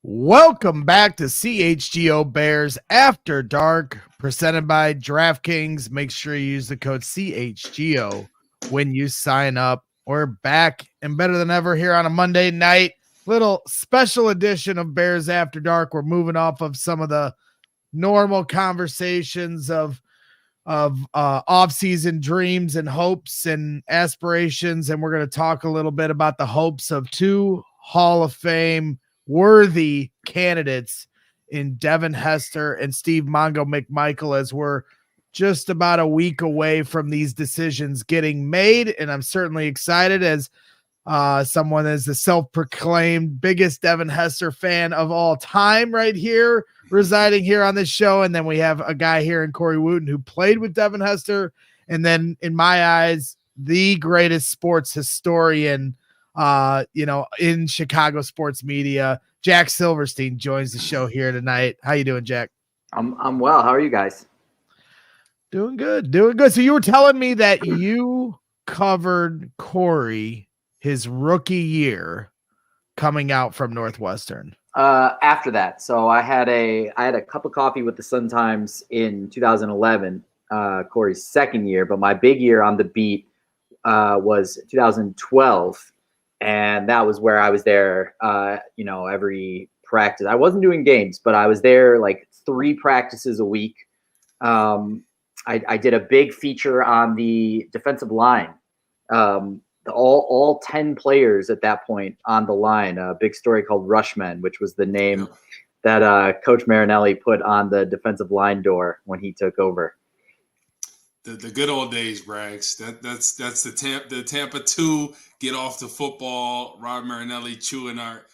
Welcome back to CHGO Bears After Dark, presented by DRAFTKINGS. Make sure you use the code CHGO when you sign up. We're back and better than ever here on a Monday night. Little special edition of Bears After Dark. We're moving off of some of the normal conversations of off-season dreams and hopes and aspirations, and we're going to talk a little bit about the hopes of two Hall of Fame worthy candidates in Devin Hester and Steve Mongo McMichael, as we're just about a week away from these decisions getting made. And I'm certainly excited as someone as the self-proclaimed biggest Devin Hester fan of all time right here, residing here on this show. And then we have a guy here in Corey Wootton who played with Devin Hester. And then in my eyes, the greatest sports historian in Chicago sports media, Jack Silverstein joins the show here tonight. How you doing, Jack? I'm well. How are you guys? Doing good. So you were telling me that you covered Corey his rookie year coming out from Northwestern. After that, so I had a cup of coffee with the Sun-Times in 2011, Corey's second year, but my big year on the beat was 2012. And that was where I was there, every practice. I wasn't doing games, but I was there like 3 practices a week. I did a big feature on the defensive line. All 10 players at that point on the line. A big story called Rushmen, which was the name that Coach Marinelli put on the defensive line door when he took over. The good old days, Braggs. That's the Tampa 2 get off the football. Rob Marinelli chewing our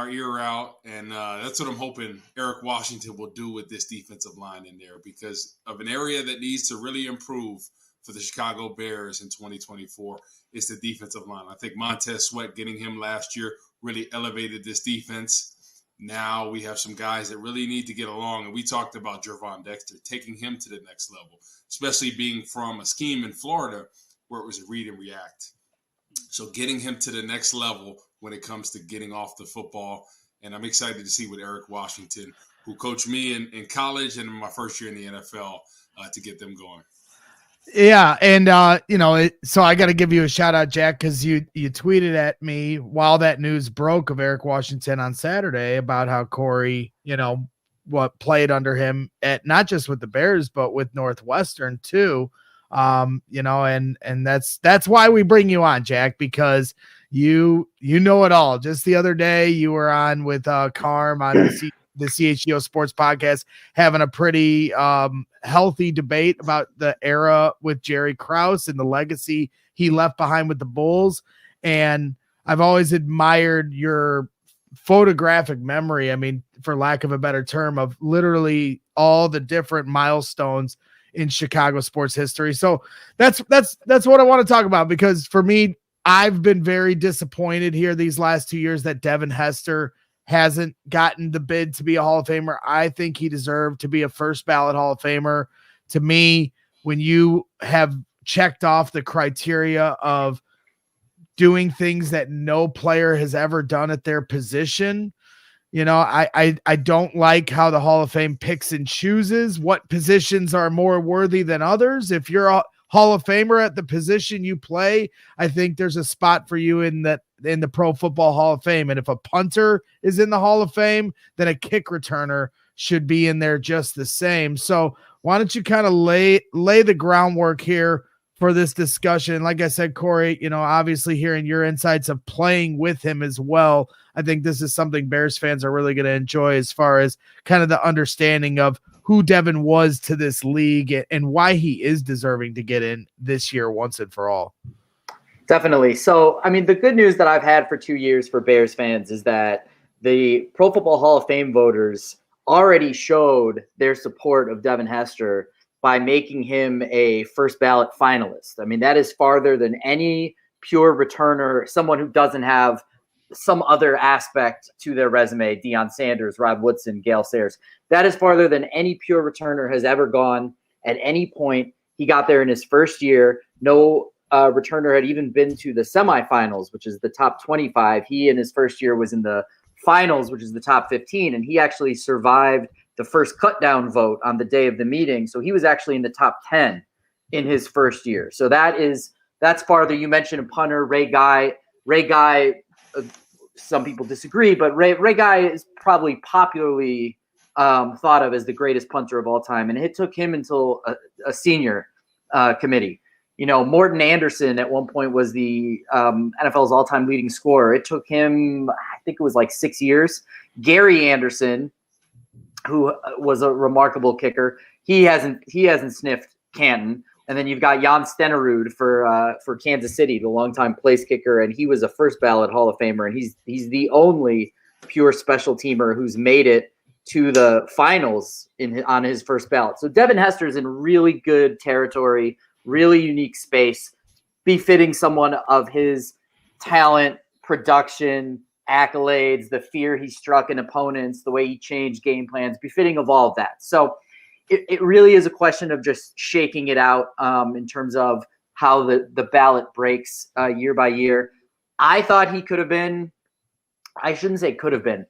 ear out, and that's what I'm hoping Eric Washington will do with this defensive line in there, because of an area that needs to really improve for the Chicago Bears in 2024 is the defensive line. I think Montez Sweat getting him last year really elevated this defense. Now we have some guys that really need to get along, and we talked about Gervon Dexter, taking him to the next level, especially being from a scheme in Florida where it was a read and react. So getting him to the next level when it comes to getting off the football, and I'm excited to see what Eric Washington, who coached me in college and in my first year in the NFL, to get them going. Yeah, and so I got to give you a shout out, Jack, because you tweeted at me while that news broke of Eric Washington on Saturday about how Corey, played under him at not just with the Bears but with Northwestern too. And that's why we bring you on, Jack, because you know it all. Just the other day you were on with Carm on the CHGO Sports Podcast, having a pretty healthy debate about the era with Jerry Krause and the legacy he left behind with the Bulls. And I've always admired your photographic memory. I mean, for lack of a better term, of literally all the different milestones in Chicago sports history. So that's what I want to talk about, because for me, I've been very disappointed here these last 2 years that Devin Hester hasn't gotten the bid to be a Hall of Famer. I think he deserved to be a first ballot Hall of Famer. To me, when you have checked off the criteria of doing things that no player has ever done at their position, I don't like how the Hall of Fame picks and chooses what positions are more worthy than others. If you're a Hall of Famer at the position you play, I think there's a spot for you in the Pro Football Hall of Fame. And if a punter is in the Hall of Fame, then a kick returner should be in there just the same. So why don't you kind of lay the groundwork here for this discussion? Like I said, Corey, obviously hearing your insights of playing with him as well, I think this is something Bears fans are really going to enjoy, as far as kind of the understanding of who Devin was to this league and why he is deserving to get in this year once and for all. Definitely. So, I mean, the good news that I've had for 2 years for Bears fans is that the Pro Football Hall of Fame voters already showed their support of Devin Hester by making him a first ballot finalist. I mean, that is farther than any pure returner, someone who doesn't have some other aspect to their resume. Deion Sanders, Rod Woodson, Gale Sayers. That is farther than any pure returner has ever gone at any point. He got there in his first year. No returner had even been to the semifinals, which is the top 25. He in his first year was in the finals, which is the top 15, and he actually survived the first cut down vote on the day of the meeting. So he was actually in the top 10 in his first year. So that's farther. You mentioned a punter, Ray Guy. Some people disagree, but Ray Guy is probably popularly thought of as the greatest punter of all time, and it took him until a senior committee. You know, Morton Anderson at one point was the NFL's all-time leading scorer. It took him, I think it was like 6 years. Gary Anderson, who was a remarkable kicker, he hasn't sniffed Canton. And then you've got Jan Stenerud for Kansas City, the longtime place kicker, and he was a first ballot Hall of Famer, and he's the only pure special teamer who's made it to the finals on his first ballot. So Devin Hester is in really good territory, really unique space, befitting someone of his talent, production, accolades, the fear he struck in opponents, the way he changed game plans, befitting of all of that. So it really is a question of just shaking it out in terms of how the ballot breaks year by year. I thought he could have been, I shouldn't say could have been,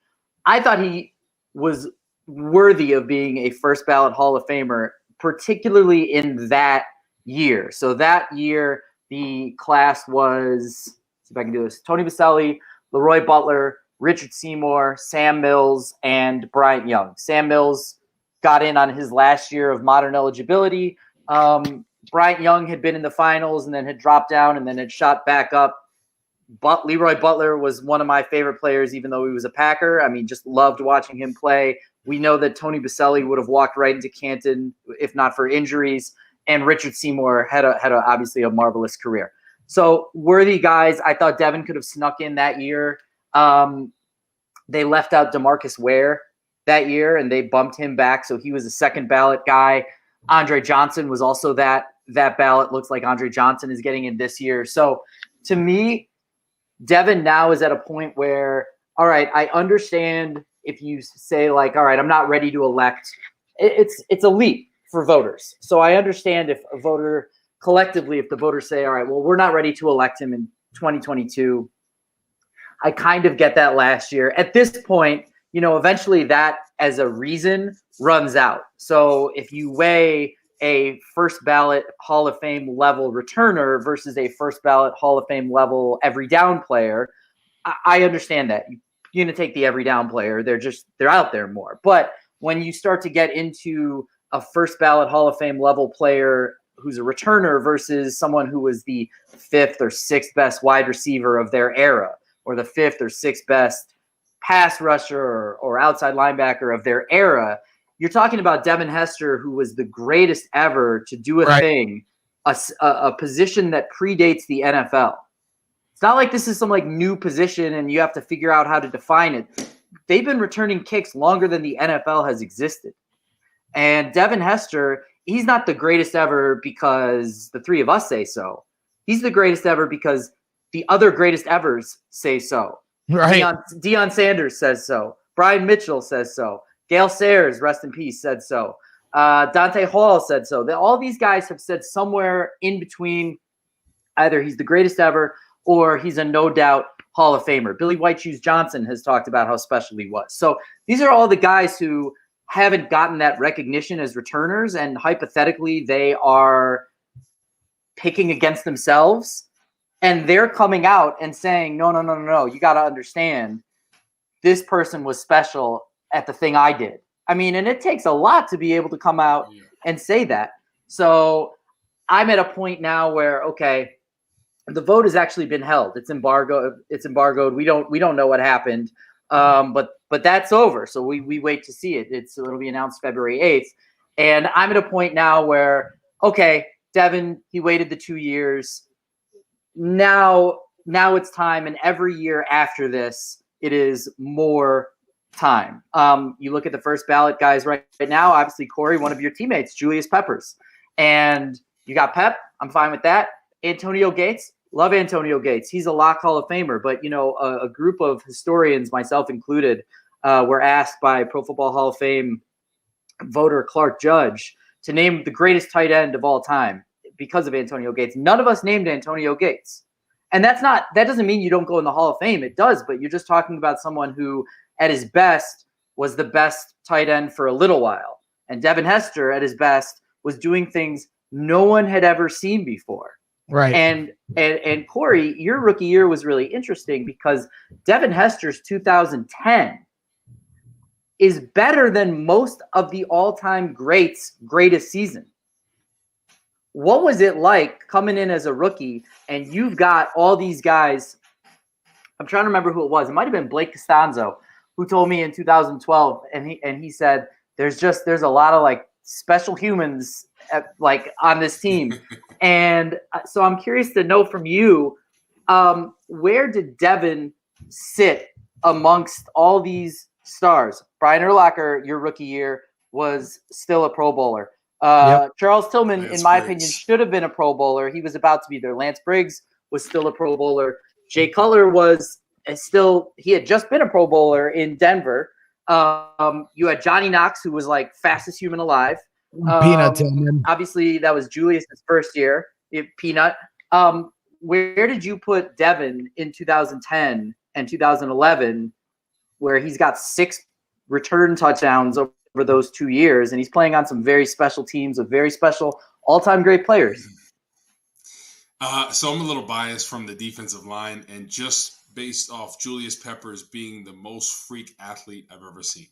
I thought he was worthy of being a first ballot Hall of Famer, particularly in that year. So that year, the class was, see if I can do this, Tony Baselli, Leroy Butler, Richard Seymour, Sam Mills, and Bryant Young. Sam Mills got in on his last year of modern eligibility. Bryant Young had been in the finals and then had dropped down and then had shot back up. But Leroy Butler was one of my favorite players, even though he was a Packer. I mean, just loved watching him play. We know that Tony Baselli would have walked right into Canton if not for injuries. And Richard Seymour had obviously a marvelous career. So worthy guys. I thought Devin could have snuck in that year. They left out DeMarcus Ware that year, and they bumped him back, so he was a second ballot guy. Andre Johnson was also that ballot. Looks like Andre Johnson is getting in this year. So to me, Devin now is at a point where, all right, I understand if you say like, all right, I'm not ready to elect. It's a leap for voters. So I understand if a voter collectively, if the voters say, all right, well, we're not ready to elect him in 2022. I kind of get that last year. At this point, you know, eventually that as a reason runs out. So if you weigh a first ballot Hall of Fame level returner versus a first ballot Hall of Fame level every down player, I understand that. You're going to take the every down player. They're out there more. But when you start to get into a first ballot Hall of Fame level player who's a returner versus someone who was the fifth or sixth best wide receiver of their era, or the fifth or sixth best pass rusher or outside linebacker of their era, you're talking about Devin Hester, who was the greatest ever to do a thing, a position that predates the NFL. It's not like this is some like new position and you have to figure out how to define it. They've been returning kicks longer than the NFL has existed. And Devin Hester, he's not the greatest ever because the three of us say so. He's the greatest ever because the other greatest evers say so. Right. Deion Sanders says so. Brian Mitchell says so. Gale Sayers, rest in peace, said so. Dante Hall said so. All these guys have said somewhere in between either he's the greatest ever or he's a no doubt Hall of Famer. Billy White Shoes Johnson has talked about how special he was. So these are all the guys who haven't gotten that recognition as returners, and hypothetically they are picking against themselves. And they're coming out and saying, no, you got to understand, this person was special at the thing I did. I mean, and it takes a lot to be able to come out and say that. So I'm at a point now where, okay, the vote has actually been held. It's embargoed. We don't know what happened. But that's over. So we wait to see it. It'll be announced February 8th. And I'm at a point now where, okay, Devin, he waited the 2 years. Now it's time, and every year after this, it is more time. You look at the first ballot guys right now, obviously Corey, one of your teammates, Julius Peppers. And you got Pep. I'm fine with that. Antonio Gates. Love Antonio Gates. He's a lock Hall of Famer. But, a group of historians, myself included, were asked by Pro Football Hall of Fame voter Clark Judge to name the greatest tight end of all time because of Antonio Gates. None of us named Antonio Gates. And that doesn't mean you don't go in the Hall of Fame. It does, but you're just talking about someone who at his best was the best tight end for a little while. And Devin Hester at his best was doing things no one had ever seen before. Right. And Corey, your rookie year was really interesting because Devin Hester's 2010 is better than most of the all-time greatest season. What was it like coming in as a rookie and you've got all these guys? I'm trying to remember who it was. It might have been Blake Costanzo who told me in 2012, and he said there's a lot of like special humans on this team. And so I'm curious to know from you, where did Devin sit amongst all these stars? Brian Urlacher, your rookie year, was still a Pro Bowler. Yep. Charles Tillman, Lance in my Briggs. opinion, should have been a Pro Bowler. He was about to be there. Lance Briggs was still a Pro Bowler. Jay Cutler he had just been a Pro Bowler in Denver. You had Johnny Knox, who was like fastest human alive. Peanut Tillman. Obviously, that was Julius's first year. Peanut. Where did you put Devin in 2010 and 2011, where he's got 6 return touchdowns over those 2 years, and he's playing on some very special teams with very special all-time great players? So I'm a little biased from the defensive line, and just based off Julius Peppers being the most freak athlete I've ever seen.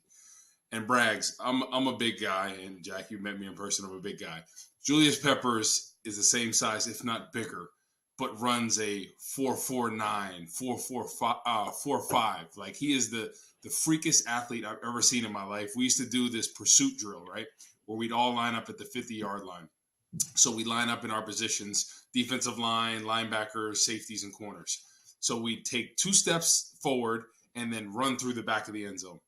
And Braggs, I'm a big guy, and Jack, you met me in person. I'm a big guy. Julius Peppers is the same size, if not bigger, but runs a 4.49, 4.5. Like, he is the freakiest athlete I've ever seen in my life. We used to do this pursuit drill, right, where we'd all line up at the 50-yard line. So we line up in our positions: defensive line, linebackers, safeties, and corners. So we take 2 steps forward and then run through the back of the end zone.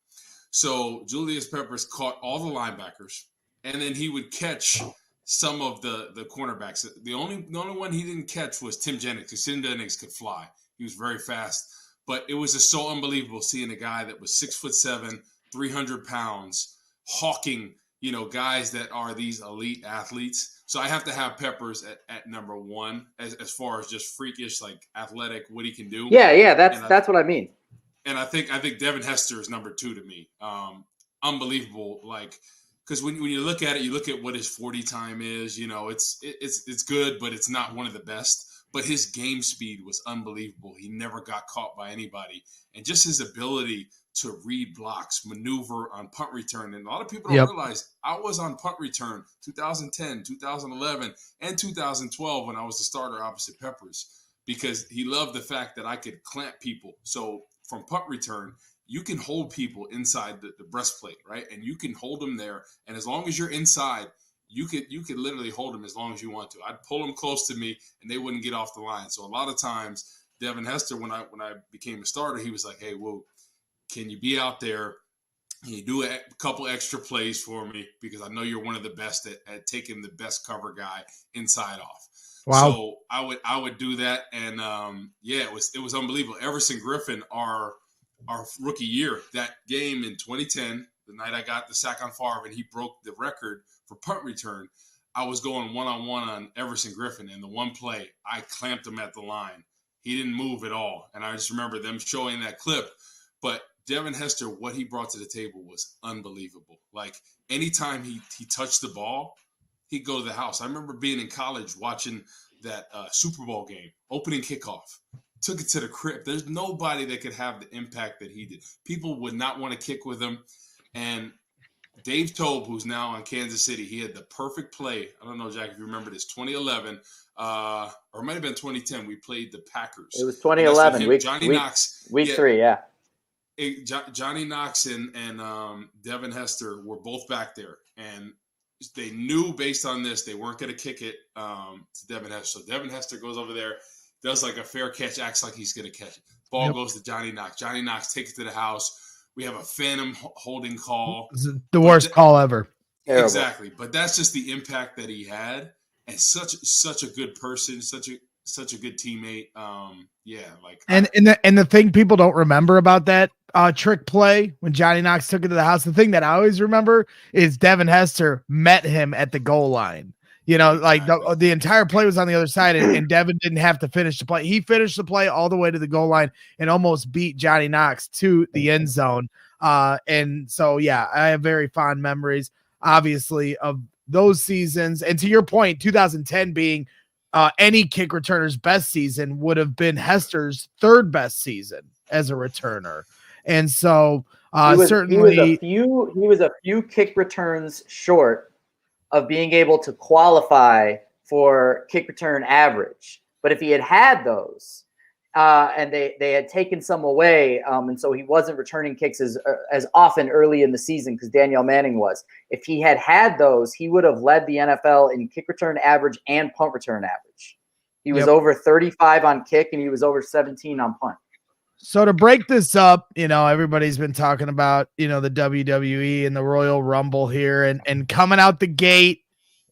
So Julius Peppers caught all the linebackers, and then he would catch some of the cornerbacks. The only one he didn't catch was Tim Jennings, because Tim Jennings could fly. He was very fast. But it was just so unbelievable seeing a guy that was 6'7", 300 pounds, hawking, guys that are these elite athletes. So I have to have Peppers at number 1 as far as just freakish, like athletic, what he can do. Yeah, that's what I mean. And I think Devin Hester is number 2 to me. Unbelievable, because when you look at it, you look at what his 40 time is. It's good, but it's not one of the best. But his game speed was unbelievable. He never got caught by anybody, and just his ability to read blocks, maneuver on punt return. And a lot of people don't realize I was on punt return 2010, 2011, and 2012 when I was the starter opposite Peppers, because he loved the fact that I could clamp people. So from punt return, you can hold people inside the breastplate, right? And you can hold them there. And as long as you're inside, you could literally hold them as long as you want to. I'd pull them close to me, and they wouldn't get off the line. So a lot of times, Devin Hester, when I became a starter, he was like, "Hey, well, can you be out there? Can you do a couple extra plays for me? Because I know you're one of the best at taking the best cover guy inside off." Wow. So I would do that, and it was unbelievable. Everson Griffin, our rookie year, that game in 2010, the night I got the sack on Favre and he broke the record for punt return, I was going one-on-one on Everson Griffin, and the one play, I clamped him at the line. He didn't move at all, and I just remember them showing that clip. But Devin Hester, what he brought to the table was unbelievable. Like, anytime he touched the ball, he'd go to the house. I remember being in college watching that Super Bowl game, opening kickoff. Took it to the crib. There's nobody that could have the impact that he did. People would not want to kick with him. And Dave Tobe, who's now on Kansas City, he had the perfect play. I don't know, Jack, if you remember this, 2011, or it might have been 2010. We played the Packers. It was 2011. Johnny Knox. Week 3, yeah. Johnny Knox and Devin Hester were both back there. And they knew based on this they weren't going to kick it to Devin Hester. So Devin Hester goes over there, does like a fair catch, acts like he's going to catch it. Ball goes to Johnny Knox. Johnny Knox takes it to the house. We have a phantom holding call. The worst call ever. Terrible. Exactly. But that's just the impact that he had, and such a good person, such a good teammate. And the thing people don't remember about that trick play when Johnny Knox took it to the house, the thing that I always remember is Devin Hester met him at the goal line. You know, like the entire play was on the other side, and Devin didn't have to finish the play. He finished the play all the way to the goal line and almost beat Johnny Knox to the end zone. And so, yeah, I have very fond memories, obviously, of those seasons. And to your point, 2010 being any kick returner's best season would have been Hester's third best season as a returner. And so certainly he was a few kick returns short of being able to qualify for kick return average. But if he had those and they had taken some away, and so he wasn't returning kicks as often early in the season because Danielle Manning was. If he had those, he would have led the NFL in kick return average and punt return average. He was over 35 on kick and he was over 17 on punt. So to break this up, you know, everybody's been talking about, you know, the WWE and the Royal Rumble here, and coming out the gate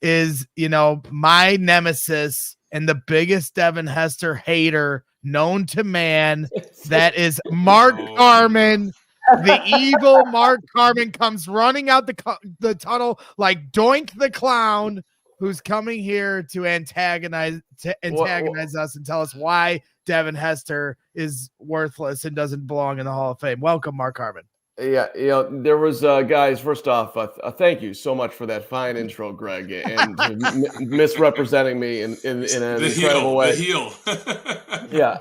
is, you know, my nemesis and the biggest Devin Hester hater known to man. That is Mark Carman. The evil Mark Carman comes running out the tunnel like Doink the Clown, who's coming here to antagonize us and tell us why Devin Hester is worthless and doesn't belong in the Hall of Fame. Welcome, Mark Carman. Yeah, you know, there was guys. First off, thank you so much for that fine intro, Greg, and misrepresenting me in an incredible way. The heel. Yeah,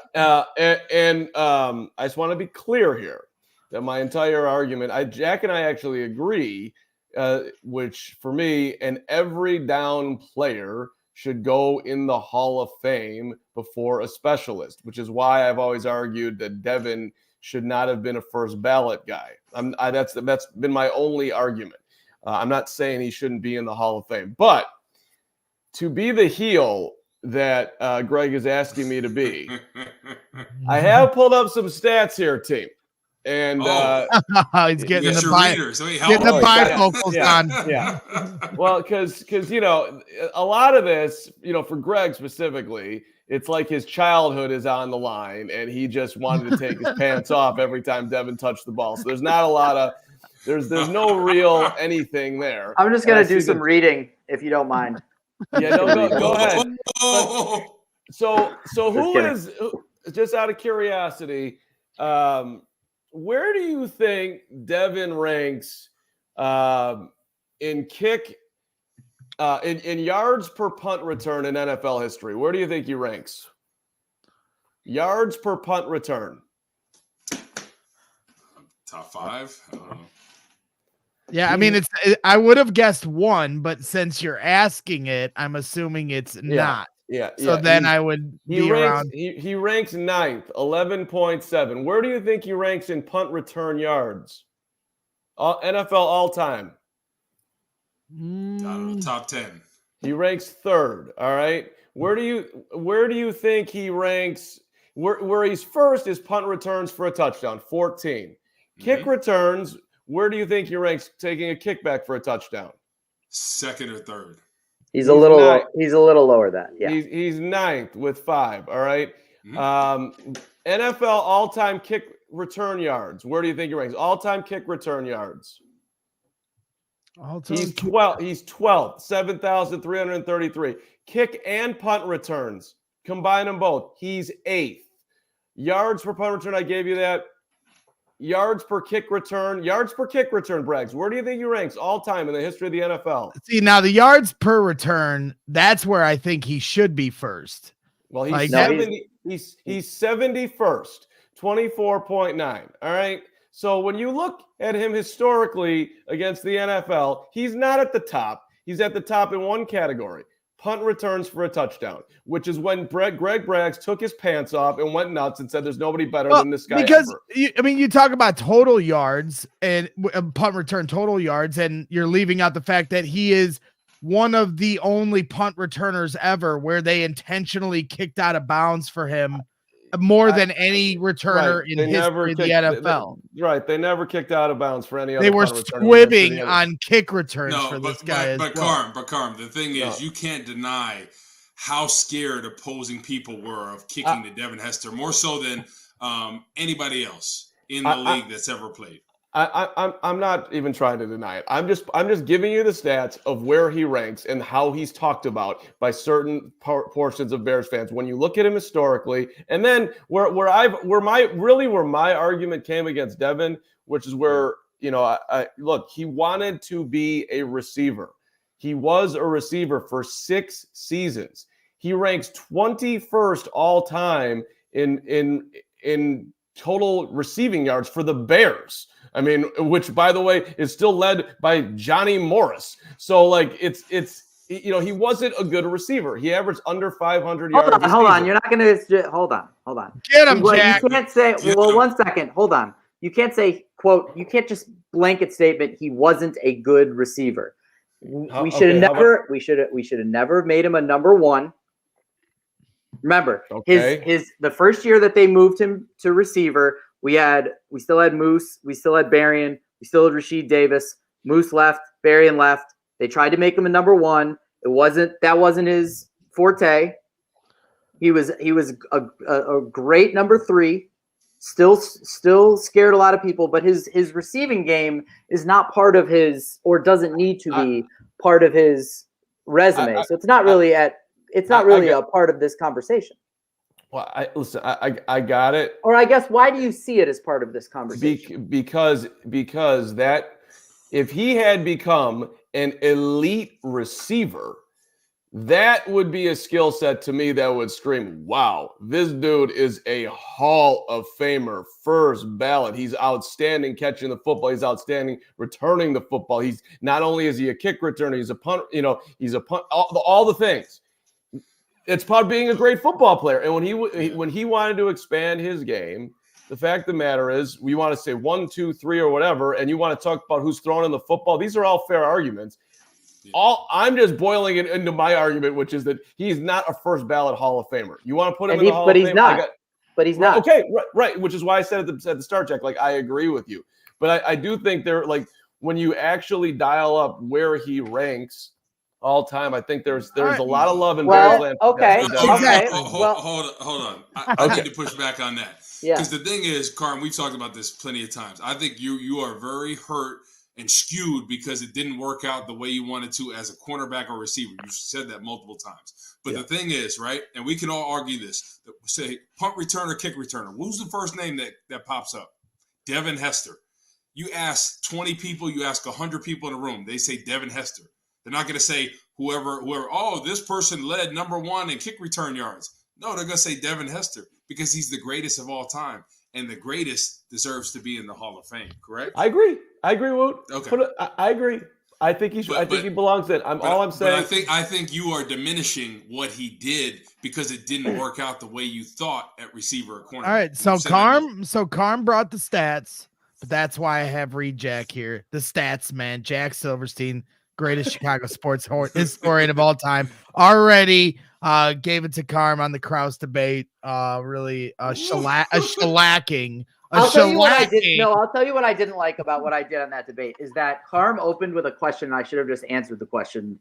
and I just want to be clear here that my entire argument, Jack and I actually agree, which for me, an every down player should go in the Hall of Fame before a specialist, which is why I've always argued that Devin should not have been a first ballot guy. That's been my only argument. I'm not saying he shouldn't be in the Hall of Fame, but to be the heel that Greg is asking me to be, I have pulled up some stats here, team. And he's getting the bifocals on. Yeah. Well, because you know, a lot of this, you know, for Greg specifically, it's like his childhood is on the line, and he just wanted to take his pants off every time Devin touched the ball. So there's not a lot of there's no real anything there. I'm just gonna do some reading if you don't mind. Yeah, no, go ahead. So who is, just out of curiosity, where do you think Devin ranks in kick in yards per punt return in NFL history? Where do you think he ranks? Yards per punt return. Top 5? I don't know. Yeah, I mean, I would have guessed 1, but since you're asking it, I'm assuming it's not. Yeah. So then I would be around. He ranks 9th, 11.7. Where do you think he ranks in punt return yards? NFL all time. I don't know, top 10. He ranks 3rd. All right. Where do you think he ranks? Where he's first is punt returns for a touchdown, 14. Kick returns. Where do you think he ranks taking a kickback for a touchdown? 2nd or 3rd. He's a little lower than that. Yeah. He's 9th with 5. All right. NFL all-time kick return yards. Where do you think he ranks? All-time kick return yards. He's 12th. He's 12th, 7,333. Kick and punt returns. Combine them both. He's 8th. Yards per punt return, I gave you that. Yards per kick return, Braggs. Where do you think he ranks all time in the history of the NFL? See, now the yards per return, that's where I think he should be first. Well, he's 71st, 24.9. All right. So when you look at him historically against the NFL, he's not at the top. He's at the top in one category. Punt returns for a touchdown, which is when Greg Braggs took his pants off and went nuts and said, "There's nobody better than this guy." Because you talk about total yards and punt return total yards, and you're leaving out the fact that he is one of the only punt returners ever where they intentionally kicked out of bounds for him more than any returner in They history of the NFL. They never kicked out of bounds for any other. They were squibbing on kick returns for this guy. But Carm, the thing is, you can't deny how scared opposing people were of kicking to Devin Hester, more so than anybody else in the league that's ever played. I'm not even trying to deny it. I'm just giving you the stats of where he ranks and how he's talked about by certain portions of Bears fans. When you look at him historically, and then where my argument came against Devin, which is where look, he wanted to be a receiver. He was a receiver for 6 seasons. He ranks 21st all time in total receiving yards for the Bears. I mean, which, by the way, is still led by Johnny Morris. So, like, it's he wasn't a good receiver. He averaged under 500 yards. Hold on. You're not going to – hold on. Get him, Jack. You can't say – well, 1 second. Hold on. You can't say, quote, you can't just blanket statement he wasn't a good receiver. We should have never made him a number 1. Remember, the first year that they moved him to receiver – we still had Moose, we still had Berrien, we still had Rashid Davis. Moose left, Berrien left. They tried to make him a number 1. That wasn't his forte. He was a great number 3. Still scared a lot of people, but his receiving game is not part of his, or doesn't need to be part of his resume. So it's not really a part of this conversation. Well, I got it. Or I guess, why do you see it as part of this conversation? Because that if he had become an elite receiver, that would be a skill set to me that would scream, wow, this dude is a Hall of Famer, first ballot. He's outstanding catching the football. He's outstanding returning the football. He's not only is he a kick returner, he's a punt, he's a punt, all the things. It's part of being a great football player. And when he wanted to expand his game, the fact of the matter is, we want to say 1, 2, 3 or whatever, and you want to talk about who's throwing in the football. These are all fair arguments. I'm just boiling it into my argument, which is that he's not a first ballot Hall of Famer. You want to put him in the Hall of Fame? But he's not. Okay, right. Which is why I said at the start, Jack, like, I agree with you. But I do think when you actually dial up where he ranks all time, I think there's a lot of love in Bears land. Okay. Hold on. I need to push back on that. Yeah. Because the thing is, Carm, we've talked about this plenty of times. I think you are very hurt and skewed because it didn't work out the way you wanted to as a cornerback or receiver. You said that multiple times. But the thing is, right, and we can all argue this, say punt returner, kick returner. Who's the first name that pops up? Devin Hester. You ask 20 people, you ask 100 people in a room, they say Devin Hester. They're not going to say whoever, this person led number 1 in kick return yards. No, they're going to say Devin Hester because he's the greatest of all time. And the greatest deserves to be in the Hall of Fame, correct? I agree, Woot. Okay. I agree. I think he should. I think he belongs in. All I'm saying. I think you are diminishing what he did because it didn't work out the way you thought at receiver or corner. All right, so Carm brought the stats, but that's why I have Jack here. The stats, man. Jack Silverstein, greatest Chicago sports historian of all time, already gave it to Carm on the Krause debate. Really shellacking. I'll tell you what I didn't like about what I did on that debate is that Carm opened with a question and I should have just answered the question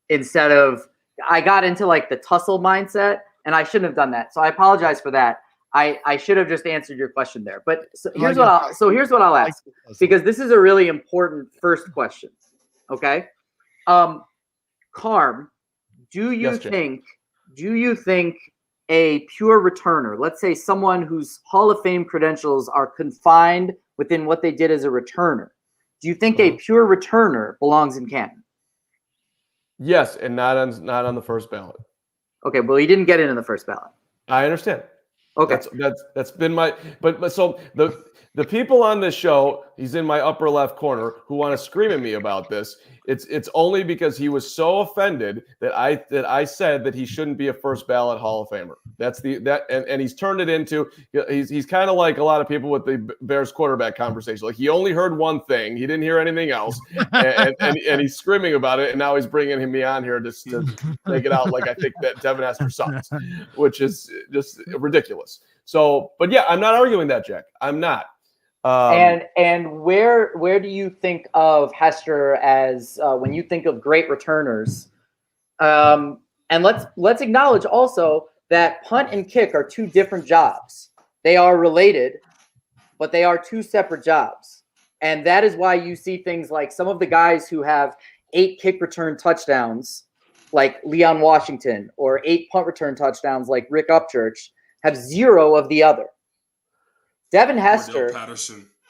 instead of I got into like the tussle mindset and I shouldn't have done that. So I apologize for that. I should have just answered your question there. But here's what I'll ask because this is a really important first question. Okay. Carm, do you think a pure returner, let's say someone whose Hall of Fame credentials are confined within what they did as a returner, do you think a pure returner belongs in Canton? Yes, and not on the first ballot. Okay, well, he didn't get in the first ballot. I understand. Okay, that's been my but so the people on this show, he's in my upper left corner, who want to scream at me about this. It's only because he was so offended that I said that he shouldn't be a first ballot Hall of Famer. And he's turned it into he's kind of like a lot of people with the Bears quarterback conversation. Like he only heard one thing, he didn't hear anything else, and he's screaming about it. And now he's bringing me on here to take it out like I think that Devin Hester sucks, which is just ridiculous. So, but yeah, I'm not arguing that, Jack. I'm not. And where do you think of Hester as when you think of great returners? And let's acknowledge also that punt and kick are two different jobs. They are related, but they are two separate jobs. And that is why you see things like some of the guys who have 8 kick return touchdowns, like Leon Washington, or 8 punt return touchdowns, like Rick Upchurch, have 0 of the other. Devin Hester.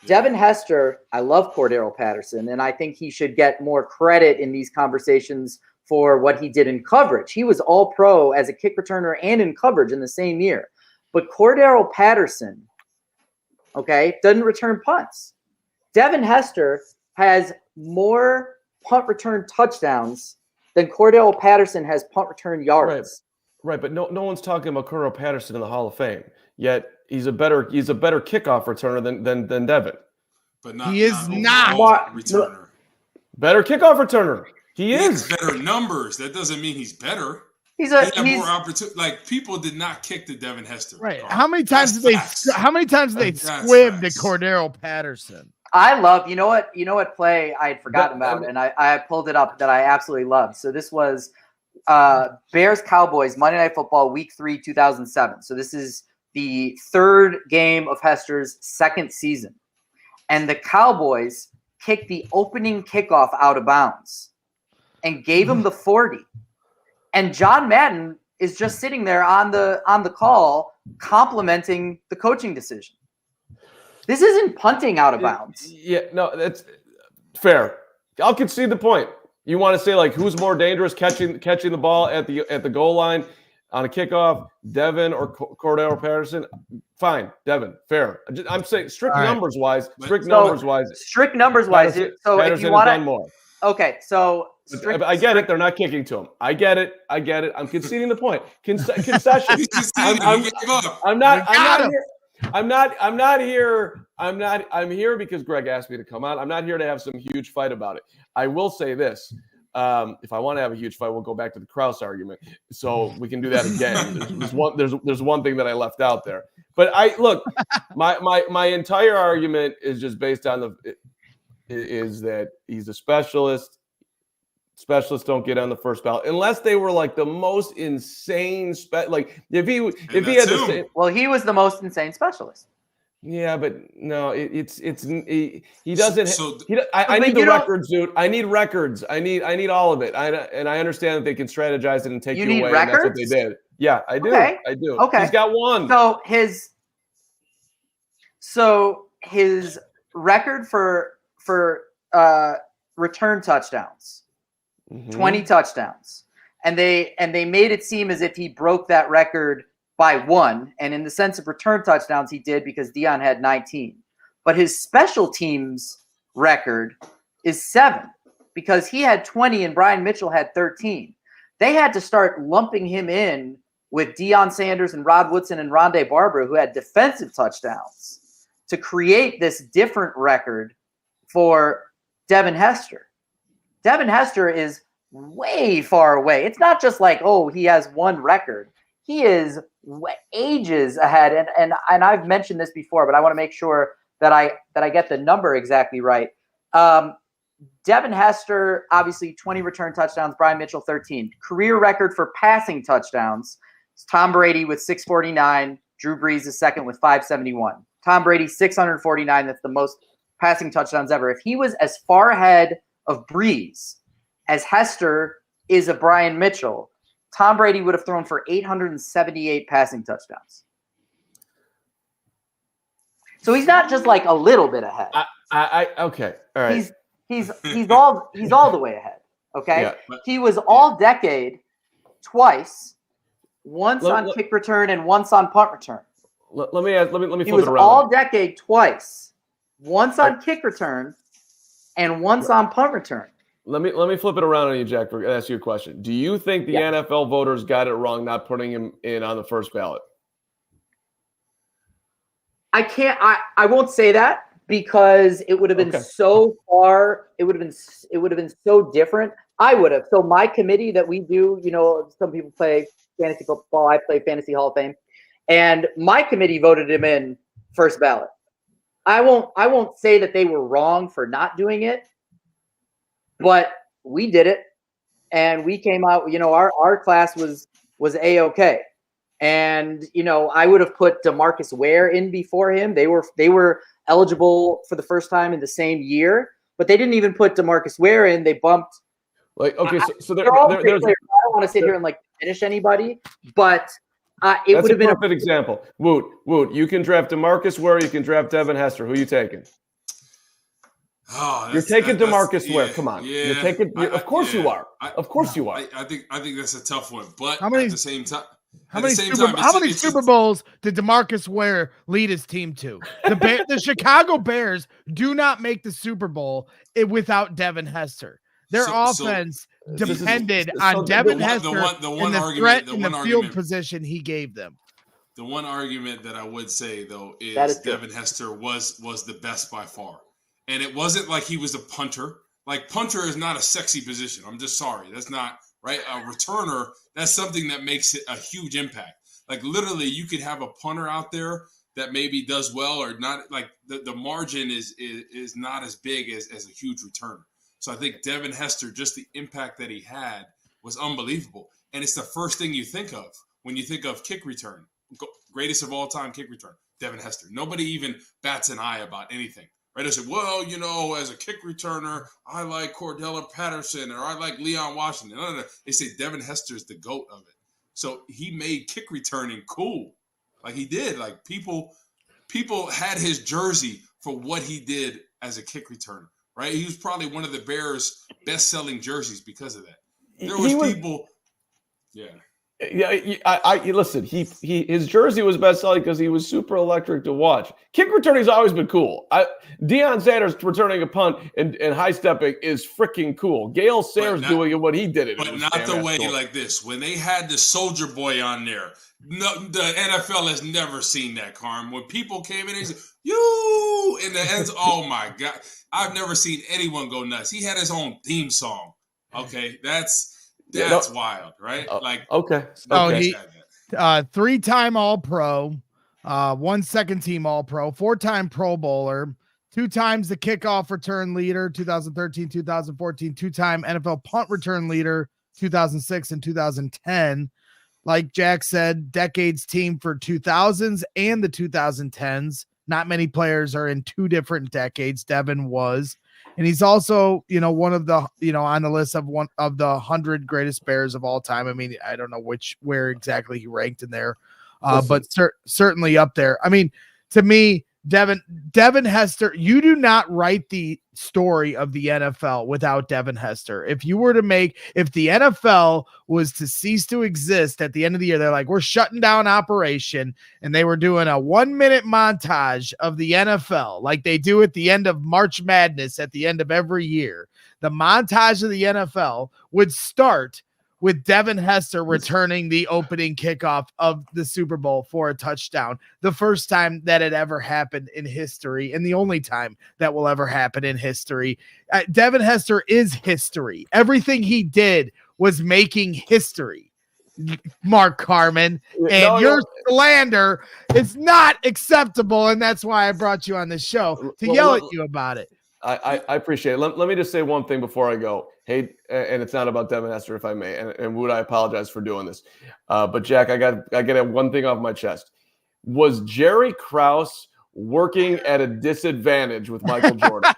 Devin Hester, I love Cordero Patterson, and I think he should get more credit in these conversations for what he did in coverage. He was all pro as a kick returner and in coverage in the same year. But Cordero Patterson, okay, doesn't return punts. Devin Hester has more punt return touchdowns than Cordero Patterson has punt return yards. Right, but no one's talking about Cordero Patterson in the Hall of Fame. Yet he's a better kickoff returner than Devin. But not he is not returner. Better kickoff returner. He is is better numbers. That doesn't mean he's better. He's more opportunity. Like, people did not kick to Devin Hester. Right. How many times did they squib to Cordero Patterson? I love, you know what play I had forgotten about, and I pulled it up that I absolutely loved. So this was Bears Cowboys Monday Night Football Week 3, 2007. So this is the 3rd game of Hester's 2nd season. And the Cowboys kicked the opening kickoff out of bounds and gave him the 40. And John Madden is just sitting there on the call complimenting the coaching decision. This isn't punting out of bounds. Yeah, no, that's fair. I'll concede the point. You want to say, like, who's more dangerous catching the ball at the goal line on a kickoff, Devin or Cordero Patterson? Fine, Devin, fair. I'm saying strict numbers wise. Strict numbers wise. So if you want more. Okay, so I get it. They're not kicking to him. I get it. I'm conceding the point. Concession. I'm here because Greg asked me to come on. I'm not here to have some huge fight about it. I will say this. If I want to have a huge fight, we'll go back to the Krause argument. So we can do that again. There's one thing that I left out there. But my entire argument is just based on is that he's a specialist. Specialists don't get on the first ballot unless they were like the most insane like if he had the same. Well, he was the most insane specialist. Yeah, but no, he doesn't. I need the records, dude. I need records. I need all of it. I understand that they can strategize it and take you away. Records? And that's what they did. Yeah, I do. Okay. I do. Okay. He's got one. So his record for return touchdowns, 20 touchdowns, and they made it seem as if he broke that record by 1, and in the sense of return touchdowns, he did because Dion had 19. But his special teams record is 7 because he had 20 and Brian Mitchell had 13. They had to start lumping him in with Deion Sanders and Rod Woodson and Rondé Barber, who had defensive touchdowns, to create this different record for Devin Hester. Devin Hester is way far away. It's not just like, oh, he has one record. He is ages ahead, and I've mentioned this before, but I want to make sure that I get the number exactly right. Devin Hester, obviously 20 return touchdowns. Brian Mitchell 13. Career record for passing touchdowns. It's Tom Brady with 649. Drew Brees is second with 571. Tom Brady 649. That's the most passing touchdowns ever. If he was as far ahead of Brees as Hester is of Brian Mitchell, Tom Brady would have thrown for 878 passing touchdowns. So he's not just like a little bit ahead. Okay. All right. He's all the way ahead. Okay. Yeah, he was all decade twice, once on kick return and once on punt return. Let me flip it around. He was all decade twice, once on kick return and once on punt return. Let me flip it around on you, Jack. To ask you a question. Do you think the NFL voters got it wrong not putting him in on the first ballot? I won't say that because it would have been so far. It would have been so different. I would have. So my committee that we do, some people play fantasy football. I play Fantasy Hall of Fame. And my committee voted him in first ballot. I won't say that they were wrong for not doing it, but we did it, and we came out. Our class was A-okay. And I would have put DeMarcus Ware in before him. They were eligible for the first time in the same year, but they didn't even put DeMarcus Ware in. They bumped. So they're all great players. I don't want to sit here and finish anybody, but it would have been a perfect example. Woot, you can draft DeMarcus Ware. You can draft Devin Hester. Who are you taking? Oh, you're taking DeMarcus Ware. Yeah, Come on. Yeah, you're taking. Of course you are. Of course you are. I think that's a tough one, but at the same time. How many Super Bowls did DeMarcus Ware lead his team to? The Chicago Bears do not make the Super Bowl without Devin Hester. Their offense depended on Devin Hester and the threat in the field position he gave them. The one argument that I would say, though, is Devin Hester was the best by far. And it wasn't like he was a punter. Like, punter is not a sexy position. I'm just sorry. That's not – right? A returner, that's something that makes it a huge impact. Like, literally, you could have a punter out there that maybe does well or not. Like, the margin is not as big as a huge returner. So I think Devin Hester, just the impact that he had was unbelievable. And it's the first thing you think of when you think of kick return. Greatest of all time kick return, Devin Hester. Nobody even bats an eye about anything. Right? I said, well, as a kick returner, I like Cordella Patterson or I like Leon Washington. No. They say Devin Hester is the GOAT of it. So he made kick returning cool. Like he did. Like people had his jersey for what he did as a kick returner. Right? He was probably one of the Bears' best-selling jerseys because of that. There was people. Yeah. Yeah, I listen. His jersey was best selling because he was super electric to watch. Kick returning's always been cool. Deion Sanders returning a punt and high stepping is freaking cool. Gale Sayers doing it what he did it, but not the way like this. When they had the Soldier Boy on there, the NFL has never seen that. Carm. When people came in and said, "You" in the end, oh my God, I've never seen anyone go nuts. He had his own theme song. Okay, that's wild, right? Okay. He 3-time All-Pro, 1 second-team All-Pro, 4-time Pro Bowler, 2 times the kickoff return leader, 2013, 2014, 2-time NFL punt return leader, 2006 and 2010. Like Jack said, decades team for 2000s and the 2010s. Not many players are in 2 different decades. Devin was. And he's also, one of the, on the list of one of the 100 greatest Bears of all time. I mean, I don't know where exactly he ranked in there, but certainly up there. I mean, to me, Devin Hester, you do not write the story of the NFL without Devin Hester. If the NFL was to cease to exist at the end of the year, they're like, we're shutting down operation, and they were doing a 1-minute montage of the NFL like they do at the end of March Madness at the end of every year. The montage of the NFL would start with Devin Hester returning the opening kickoff of the Super Bowl for a touchdown. The first time that had ever happened in history and the only time that will ever happen in history. Devin Hester is history. Everything he did was making history. Mark Carman, and your slander is not acceptable, and that's why I brought you on this show to yell at you about it. I appreciate it. Let me just say one thing before I go. Hey, and it's not about Devin Hester, if I may. And Wood, I apologize for doing this. But Jack, I get one thing off my chest. Was Jerry Krause working at a disadvantage with Michael Jordan?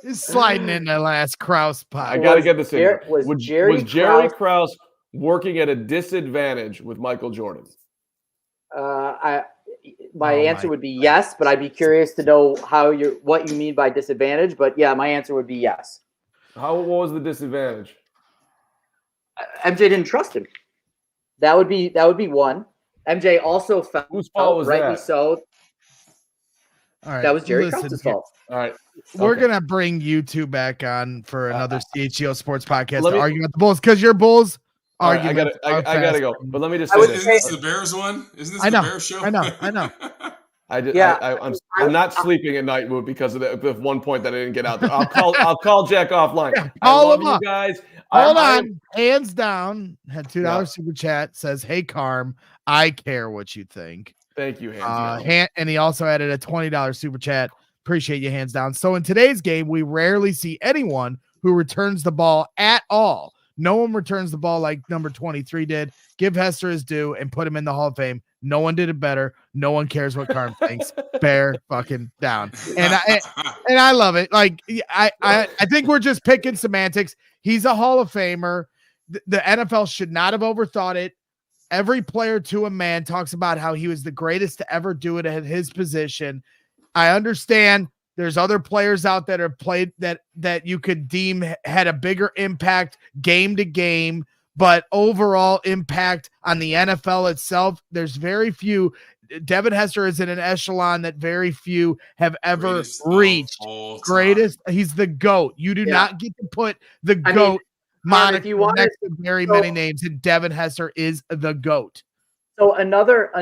He's sliding in the last Krause pot. I got to get this in here. Was Jerry Krause working at a disadvantage with Michael Jordan? My answer would be yes, but I'd be curious to know what you mean by disadvantage. But yeah, my answer would be yes. What was the disadvantage? MJ didn't trust him. That would be one. MJ also felt whose fault was rightly that? So. All right, that was Jerry Krause's fault. All right. We're going to bring you two back on for another CHGO Sports podcast to argue about the Bulls because your Bulls argument. I gotta go. But let me just say this. Isn't this the Bears one? Isn't this the Bears show? I know. I'm not sleeping at night, Wood, because of the 1 point that I didn't get out there. I'll call Jack offline. I love you guys. Hold on. Hands down. Had $2 super chat. Says, hey, Carm, I care what you think. Thank you, hands down. And he also added a $20 super chat. Appreciate you, hands down. So in today's game, we rarely see anyone who returns the ball at all. No one returns the ball like number 23 did. Give Hester his due and put him in the Hall of Fame. No one did it better. No one cares what Carm thinks. Bear fucking down. And I love it. Like I think we're just picking semantics. He's a Hall of Famer. The NFL should not have overthought it. Every player to a man talks about how he was the greatest to ever do it at his position. I understand there's other players out that have played that you could deem had a bigger impact game to game, but overall impact on the NFL itself, there's very few. Devin Hester is in an echelon that very few have ever reached. Greatest. He's the GOAT. You do not get to put the GOAT moniker next to very many names, and Devin Hester is the GOAT. So another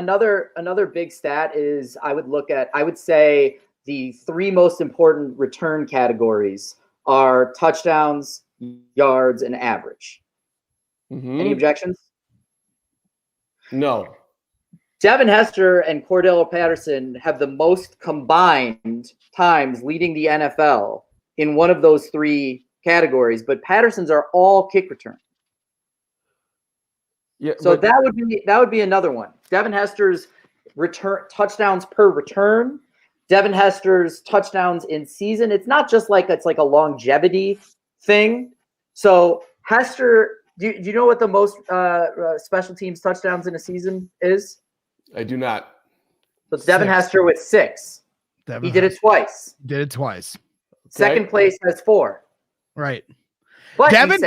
big stat is I would say the three most important return categories are touchdowns, yards, and average. Mm-hmm. Any objections? No. Devin Hester and Cordell Patterson have the most combined times leading the NFL in one of those three categories, but Patterson's are all kick return. Yeah, so that would be another one. Devin Hester's return touchdowns per return. Devin Hester's touchdowns in season. It's not just like it's like a longevity thing. So Hester, do you know what the most special teams touchdowns in a season is? I do not. So it's Devin Hester with 6. He did it twice. Second place has 4. Right. But Devin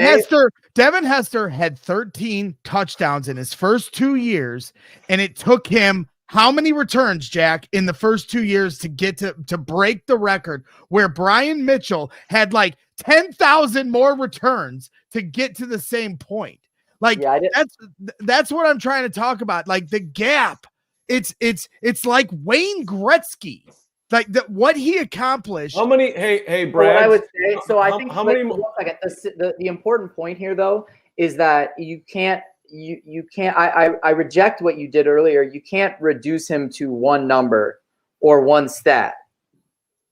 Hester had 13 touchdowns in his first 2 years, and it took him how many returns, Jack, in the first 2 years to get to break the record where Brian Mitchell had like 10,000 more returns to get to the same point. Like that's what I'm trying to talk about. Like the gap, it's like Wayne Gretzky. Like what he accomplished. How many? Hey, Brad. What I would say. So I think the important point here, though, is that you can't. I reject what you did earlier. You can't reduce him to one number or one stat,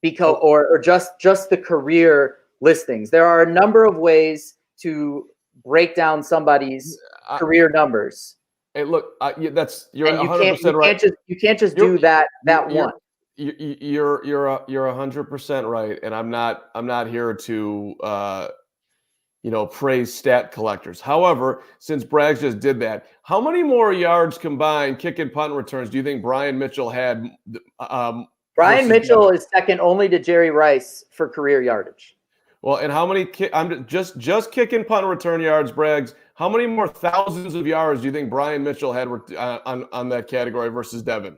because or just the career listings. There are a number of ways to break down somebo's career numbers. Hey, look, you're 100% right. You can't just do that one. You're 100% right, and I'm not here to praise stat collectors. However, since Braggs just did that, how many more yards combined, kick and punt returns, do you think Brian Mitchell had? Brian Mitchell is second only to Jerry Rice for career yardage. Well, and how many? I'm just kick and punt return yards, Braggs. How many more thousands of yards do you think Brian Mitchell had on that category versus Devin?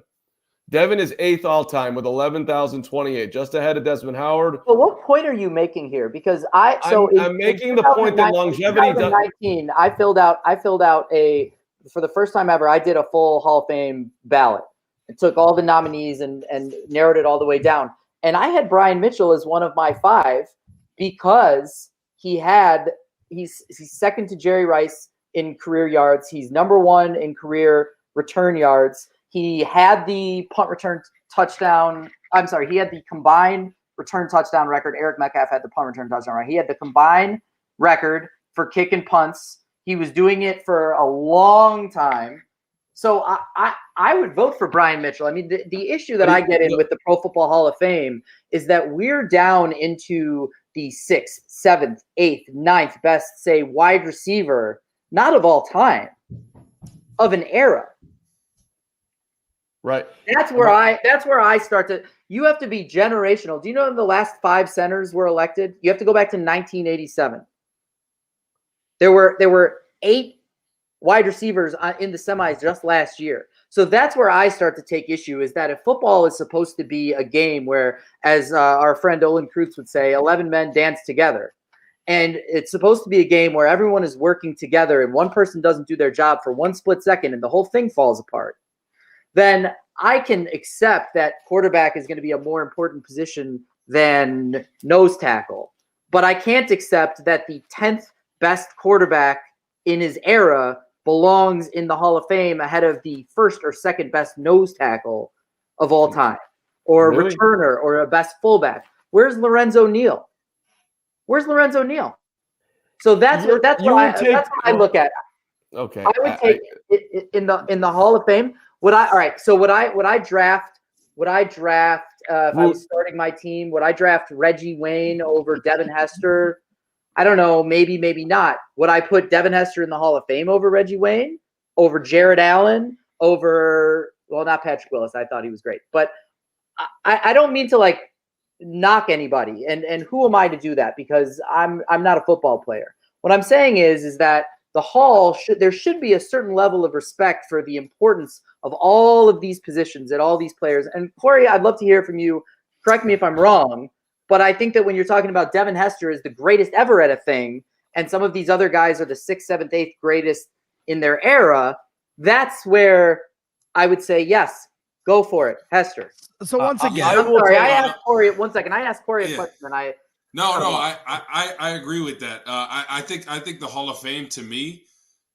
Devin is 8th all-time with 11,028, just ahead of Desmond Howard. Well, what point are you making here? Because I'm making the point that longevity. 2019, I filled out for the first time ever. I did a full Hall of Fame ballot. It took all the nominees and narrowed it all the way down. And I had Brian Mitchell as one of my 5 because he's second to Jerry Rice in career yards. He's number 1 in career return yards. He had the punt return touchdown. I'm sorry. He had the combined return touchdown record. Eric Metcalf had the punt return touchdown record. He had the combined record for kick and punts. He was doing it for a long time. So I would vote for Brian Mitchell. I mean, the issue that I get in with the Pro Football Hall of Fame is that we're down into the 6th, 7th, 8th, 9th best, say, wide receiver, not of all time, of an era. Right. That's where I start to. You have to be generational. Do you know the last 5 centers were elected? You have to go back to 1987. There were 8 wide receivers in the semis just last year. So that's where I start to take issue, is that if football is supposed to be a game where, as our friend Olin Kreutz would say, 11 men dance together, and it's supposed to be a game where everyone is working together and one person doesn't do their job for 1 split second and the whole thing falls apart, then I can accept that quarterback is going to be a more important position than nose tackle. But I can't accept that the 10th best quarterback in his era belongs in the Hall of Fame ahead of the first or second best nose tackle of all time, or a returner, or a best fullback. Where's Lorenzo Neal? Where's Lorenzo Neal? So that's what I look at. Okay, I would take it in the Hall of Fame. Would I draft if I was starting my team? Would I draft Reggie Wayne over Devin Hester? I don't know. Maybe not. Would I put Devin Hester in the Hall of Fame over Reggie Wayne, over Jared Allen, over not Patrick Willis? I thought he was great, but I don't mean to like knock anybody. And who am I to do that? Because I'm not a football player. What I'm saying is that the Hall there should be a certain level of respect for the importance of all of these positions and all these players. And Corey, I'd love to hear from you. Correct me if I'm wrong, but I think that when you're talking about Devin Hester is the greatest ever at a thing, and some of these other guys are the 6th, 7th, 8th greatest in their era, that's where I would say, yes, go for it, Hester. So once again, I'm sorry, I asked Corey 1 second. I asked Corey a question, and I agree with that. I think the Hall of Fame, to me,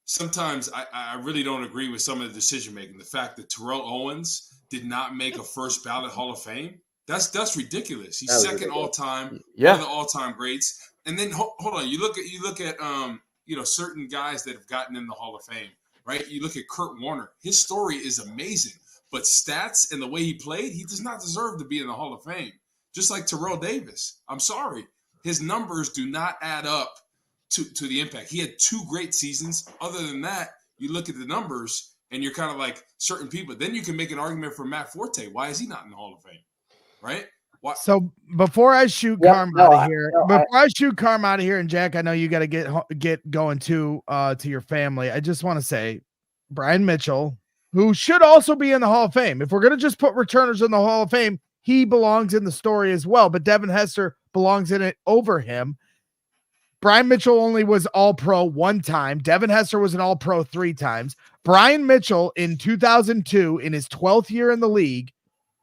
sometimes I really don't agree with some of the decision making. The fact that Terrell Owens did not make a first ballot Hall of Fame, that's ridiculous. He's second all time, one of the all time greats. And then hold on, you look at certain guys that have gotten in the Hall of Fame, right? You look at Kurt Warner. His story is amazing, but stats and the way he played, he does not deserve to be in the Hall of Fame. Just like Terrell Davis. I'm sorry. His numbers do not add up to the impact. He had 2 great seasons. Other than that, you look at the numbers and you're kind of like certain people. Then you can make an argument for Matt Forte. Why is he not in the Hall of Fame? Right? Why? So before I shoot Carm out of here, and Jack, I know you got to get going to your family. I just want to say Brian Mitchell, who should also be in the Hall of Fame. If we're going to just put returners in the Hall of Fame, he belongs in the story as well, but Devin Hester belongs in it over him. Brian Mitchell only was All-Pro 1 time. Devin Hester was an All-Pro 3 times. Brian Mitchell in 2002, in his 12th year in the league,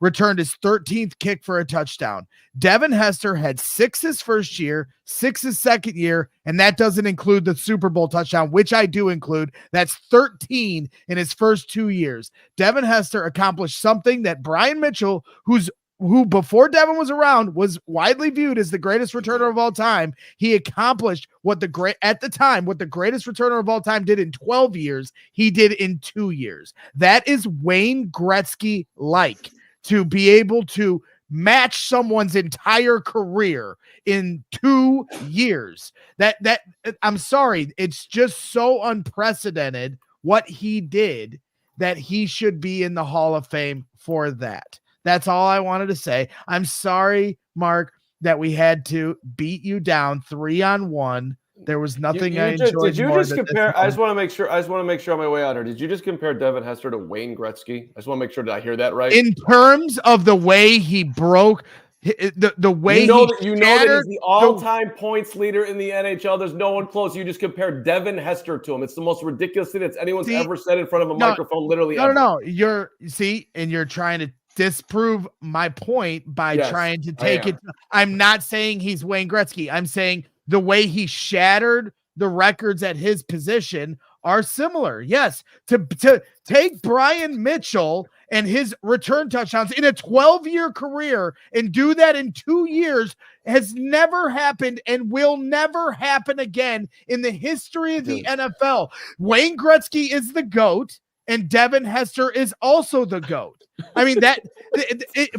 returned his 13th kick for a touchdown. Devin Hester had 6 his first year, 6 his second year, and that doesn't include the Super Bowl touchdown, which I do include. That's 13 in his first 2 years. Devin Hester accomplished something that Brian Mitchell, who before Devin was around was widely viewed as the greatest returner of all time. He accomplished what the greatest returner of all time did in 12 years, he did in 2 years. That is Wayne Gretzky like, to be able to match someone's entire career in 2 years. That I'm sorry, it's just so unprecedented what he did that he should be in the Hall of Fame for that. That's all I wanted to say. I'm sorry, Mark, that we had to beat you down 3-on-1. There was nothing I enjoyed. Did you just compare? I just want to make sure. On my way out here. Did you just compare Devin Hester to Wayne Gretzky? I just want to make sure. Did I hear that right? In terms of the way he broke, the way you know that he's the all-time points leader in the NHL. There's no one close. You just compare Devin Hester to him. It's the most ridiculous thing anyone's ever said in front of a microphone. Literally, no. You're trying to disprove my point by trying to take it. I'm not saying he's Wayne Gretzky. I'm saying the way he shattered the records at his position are similar. Yes, to take Brian Mitchell and his return touchdowns in a 12-year career and do that in 2 years has never happened and will never happen again in the history of the NFL. Wayne Gretzky is the GOAT, and Devin Hester is also the GOAT. I mean,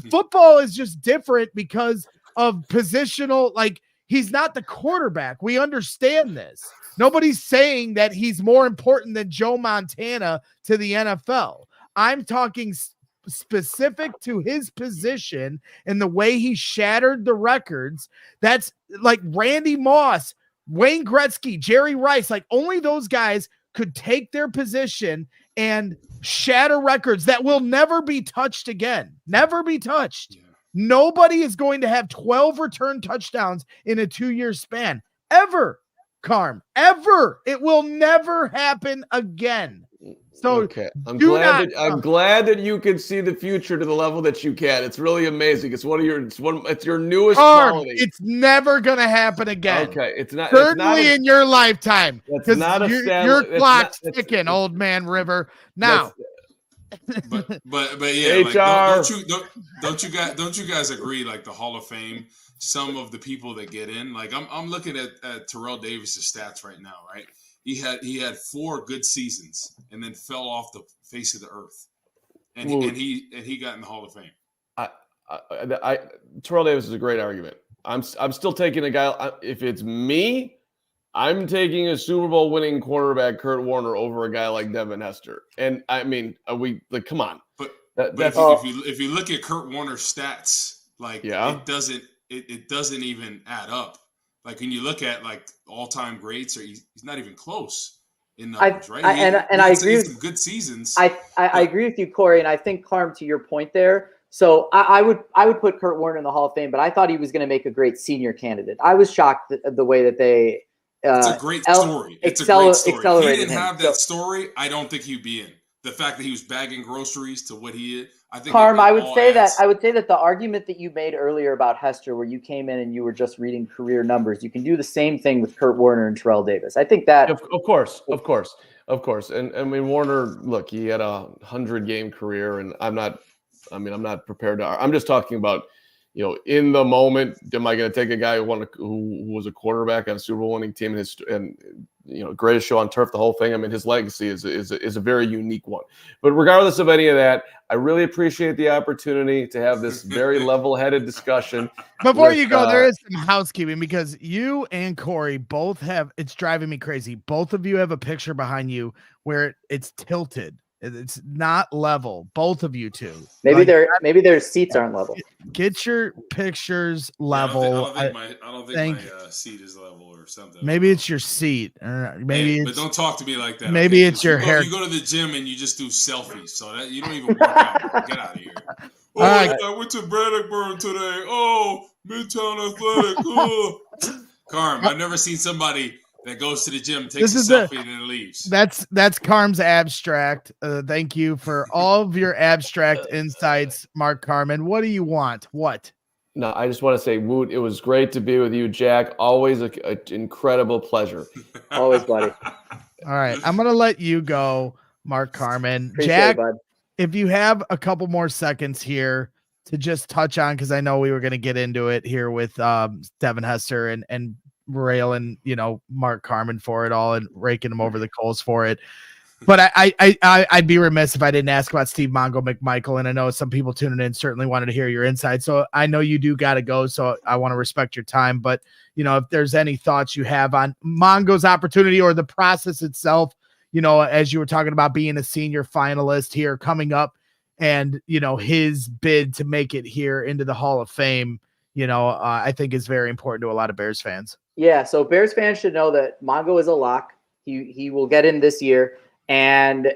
football is just different because of positional, like, he's not the quarterback. We understand this. Nobody's saying that he's more important than Joe Montana to the NFL. I'm talking specific to his position and the way he shattered the records. That's like Randy Moss, Wayne Gretzky, Jerry Rice. Like, only those guys could take their position and shatter records that will never be touched again. Never be touched. Yeah. Nobody is going to have 12 return touchdowns in a 2-year span. Ever, Carm. Ever. It will never happen again. So okay, I'm glad that you can see the future to the level that you can. It's really amazing. It's your newest quality. It's never gonna happen again. Okay, it's not certainly in your lifetime. That's not your clock's ticking, old man River. Now, but yeah, like, don't you guys agree? Like the Hall of Fame, some of the people that get in, like I'm looking at Terrell Davis' stats right now, right? He had 4 good seasons and then fell off the face of the earth, and he got in the Hall of Fame. Terrell Davis is a great argument. I'm still taking a guy. If it's me, I'm taking a Super Bowl winning quarterback, Kurt Warner, over a guy like Devin Hester. And I mean, come on. But if you look at Kurt Warner's stats, like it doesn't even add up. Like when you look at like all-time greats, he's not even close in numbers, right? I agree with some good seasons. I agree with you, Corey, and I think, Carm, to your point there. So I would put Kurt Warner in the Hall of Fame, but I thought he was going to make a great senior candidate. I was shocked at the way that they it's a great story. It's a great story. If he didn't have that story, I don't think he'd be in. The fact that he was bagging groceries to what he is, I think. Carm, I would say that the argument that you made earlier about Hester, where you came in and you were just reading career numbers, you can do the same thing with Kurt Warner and Terrell Davis. I think that, of course. And I mean, Warner, look, he had a 100-game career, and I'm not prepared to. I'm just talking about, in the moment. Am I going to take a guy who was a quarterback on a Super Bowl winning team and greatest show on turf, the whole thing? I mean, his legacy is a very unique one. But regardless of any of that, I really appreciate the opportunity to have this very level-headed discussion. Before you go, there is some housekeeping because you and Corey both have. It's driving me crazy. Both of you have a picture behind you where it's tilted. It's not level. Both of you two. Maybe their seats aren't level. Get your pictures level. I don't think my seat is level or something. Maybe it's your seat. But don't talk to me like that. Maybe it's your hair. You go to the gym and you just do selfies, so that you don't even work out. Get out of here. Oh, I went to Braddockburn today. Oh, Midtown Athletic. Oh. Carm, I've never seen somebody that goes to the gym, takes a selfie, and then leaves. That's Carm's abstract. Thank you for all of your abstract insights, Mark Carman. What do you want? What? No, I just want to say, Woot, it was great to be with you, Jack. Always an incredible pleasure. Always, buddy. All right, I'm gonna let you go, Mark Carman. Appreciate Jack, it, bud. If you have a couple more seconds here to just touch on, because I know we were going to get into it here with Devin Hester and railing, Mark Carman for it all and raking him over the coals for it. But I'd be remiss if I didn't ask about Steve Mongo McMichael. And I know some people tuning in certainly wanted to hear your insight. So I know you do got to go. So I want to respect your time. But, if there's any thoughts you have on Mongo's opportunity or the process itself, as you were talking about being a senior finalist here coming up and, his bid to make it here into the Hall of Fame, I think is very important to a lot of Bears fans. Yeah, so Bears fans should know that Mongo is a lock. He will get in this year, and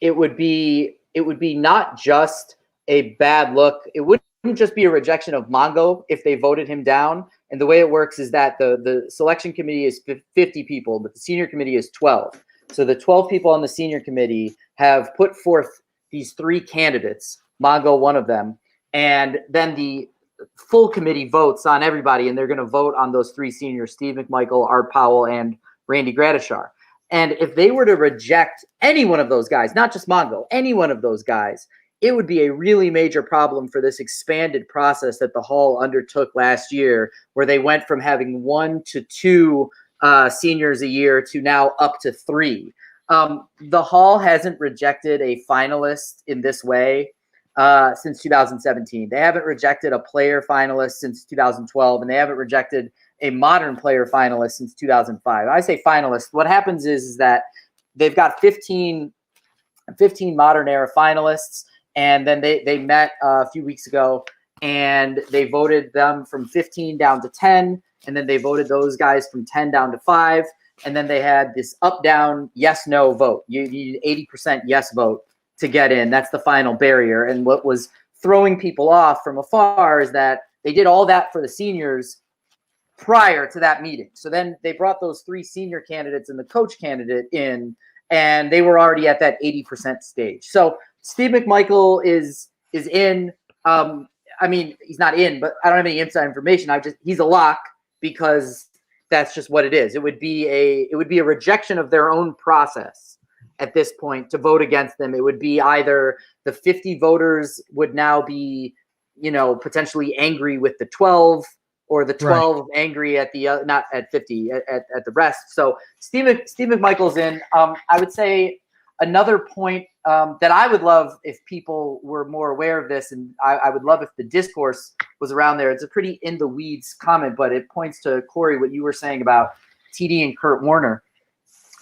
it would be not just a bad look. It wouldn't just be a rejection of Mongo if they voted him down. And the way it works is that the selection committee is 50 people, but the senior committee is 12. So the 12 people on the senior committee have put forth these 3 candidates, Mongo one of them, and then the full committee votes on everybody, and they're going to vote on those 3 seniors, Steve McMichael, Art Powell, and Randy Gradishar. And if they were to reject any one of those guys, not just Mongo, any one of those guys, it would be a really major problem for this expanded process that the Hall undertook last year, where they went from having 1 to 2 seniors a year to now up to 3. The Hall hasn't rejected a finalist in this way since 2017. They haven't rejected a player finalist since 2012, and they haven't rejected a modern player finalist since 2005. I say finalist. What happens is that they've got 15 modern era finalists, and then they met a few weeks ago, and they voted them from 15 down to 10, and then they voted those guys from 10 down to 5, and then they had this up-down yes-no vote. You need 80% yes vote to get in. That's the final barrier. And what was throwing people off from afar is that they did all that for the seniors prior to that meeting. So then they brought those 3 senior candidates and the coach candidate in, and they were already at that 80% stage. So Steve McMichael is in. I mean, he's not in, but I don't have any inside information. He's a lock because that's just what it is. It would be a rejection of their own process at this point to vote against them. It would be either the 50 voters would now be, potentially angry with the 12, or the 12 angry at the not at 50 at the rest. So Steve McMichael's in. I would say another point that I would love if people were more aware of this, and I would love if the discourse was around there. It's a pretty in the weeds comment, but it points to, Corey, what you were saying about TD and Kurt Warner.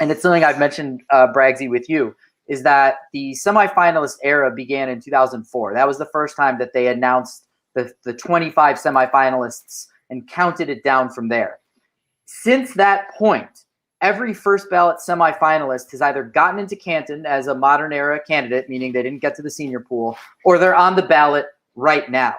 And it's something I've mentioned, Braggsy, with you, is that the semifinalist era began in 2004. That was the first time that they announced the 25 semifinalists and counted it down from there. Since that point, every first ballot semifinalist has either gotten into Canton as a modern era candidate, meaning they didn't get to the senior pool, or they're on the ballot right now.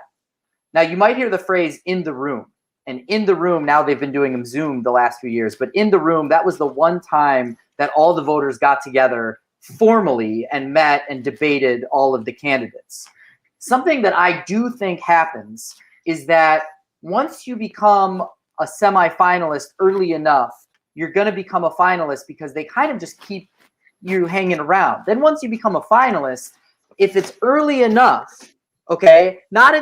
Now, you might hear the phrase "in the room." And in the room, now they've been doing them Zoom the last few years, but in the room, that was the one time that all the voters got together formally and met and debated all of the candidates. Something that I do think happens is that once you become a semifinalist early enough, you're going to become a finalist because they kind of just keep you hanging around. Then once you become a finalist, if it's early enough, okay, not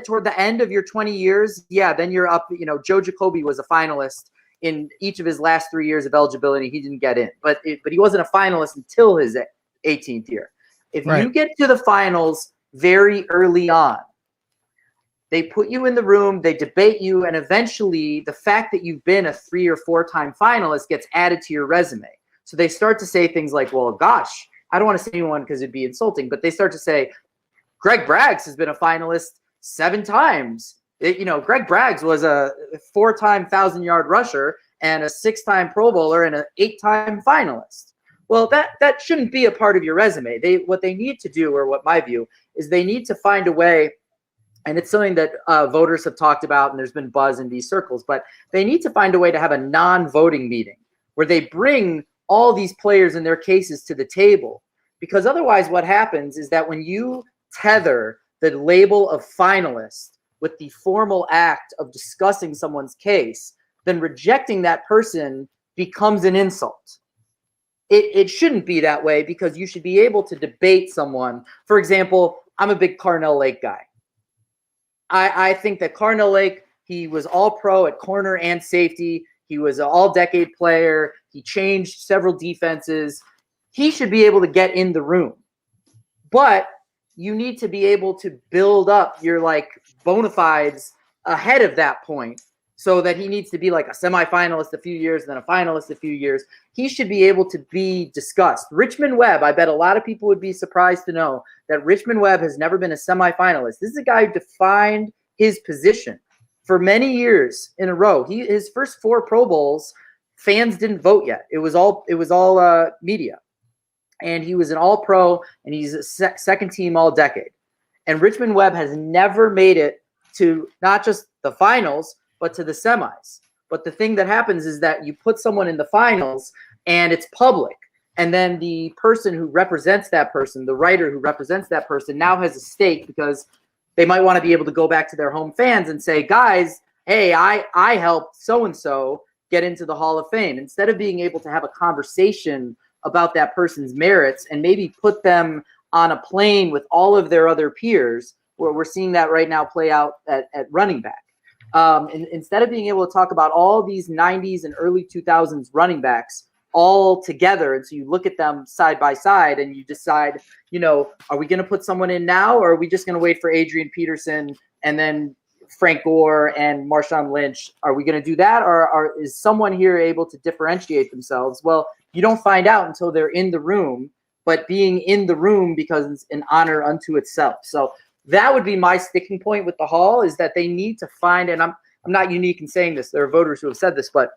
toward the end of your 20 years, yeah, then you're up. Joe Jacoby was a finalist in each of his last 3 years of eligibility. He didn't get in, but he wasn't a finalist until his 18th year. If you get to the finals very early on, they put you in the room, they debate you, and eventually the fact that you've been a 3 or 4 time finalist gets added to your resume. So they start to say things like, well, gosh, I don't want to say anyone because it'd be insulting, but they start to say, Greg Braggs has been a finalist 7 times. Greg Braggs was a 4-time 1,000-yard rusher and a 6-time Pro Bowler and an 8-time finalist. Well, that shouldn't be a part of your resume. What they need to do, or what my view is, they need to find a way. And it's something that voters have talked about, and there's been buzz in these circles, but they need to find a way to have a non-voting meeting where they bring all these players and their cases to the table. Because otherwise what happens is that when you tether the label of finalist with the formal act of discussing someone's case, then rejecting that person becomes an insult. It shouldn't be that way, because you should be able to debate someone. For example, I'm a big Carnell Lake guy. I think that Carnell Lake, he was all pro at corner and safety. He was an all-decade player. He changed several defenses. He should be able to get in the room. But you need to be able to build up your bona fides ahead of that point, so that he needs to be like a semifinalist a few years, then a finalist a few years. He should be able to be discussed. Richmond Webb, I bet a lot of people would be surprised to know that Richmond Webb has never been a semifinalist. This is a guy who defined his position for many years in a row. His first 4 Pro Bowls, fans didn't vote yet. It was all media. And he was an all-pro, and he's a second team all-decade. And Richmond Webb has never made it to not just the finals, but to the semis. But the thing that happens is that you put someone in the finals and it's public. And then the person who represents that person, the writer who represents that person, now has a stake, because they might want to be able to go back to their home fans and say, guys, hey, I helped so-and-so get into the Hall of Fame. Instead of being able to have a conversation about that person's merits and maybe put them on a plane with all of their other peers, where we're seeing that right now play out at running back. Instead of being able to talk about all these 90s and early 2000s running backs all together, and so you look at them side by side and you decide, are we going to put someone in now, or are we just going to wait for Adrian Peterson and then Frank Gore and Marshawn Lynch? Are we going to do that, or is someone here able to differentiate themselves? Well, you don't find out until they're in the room, but being in the room becomes an honor unto itself. So that would be my sticking point with the Hall, is that they need to find, and I'm not unique in saying this, there are voters who have said this, but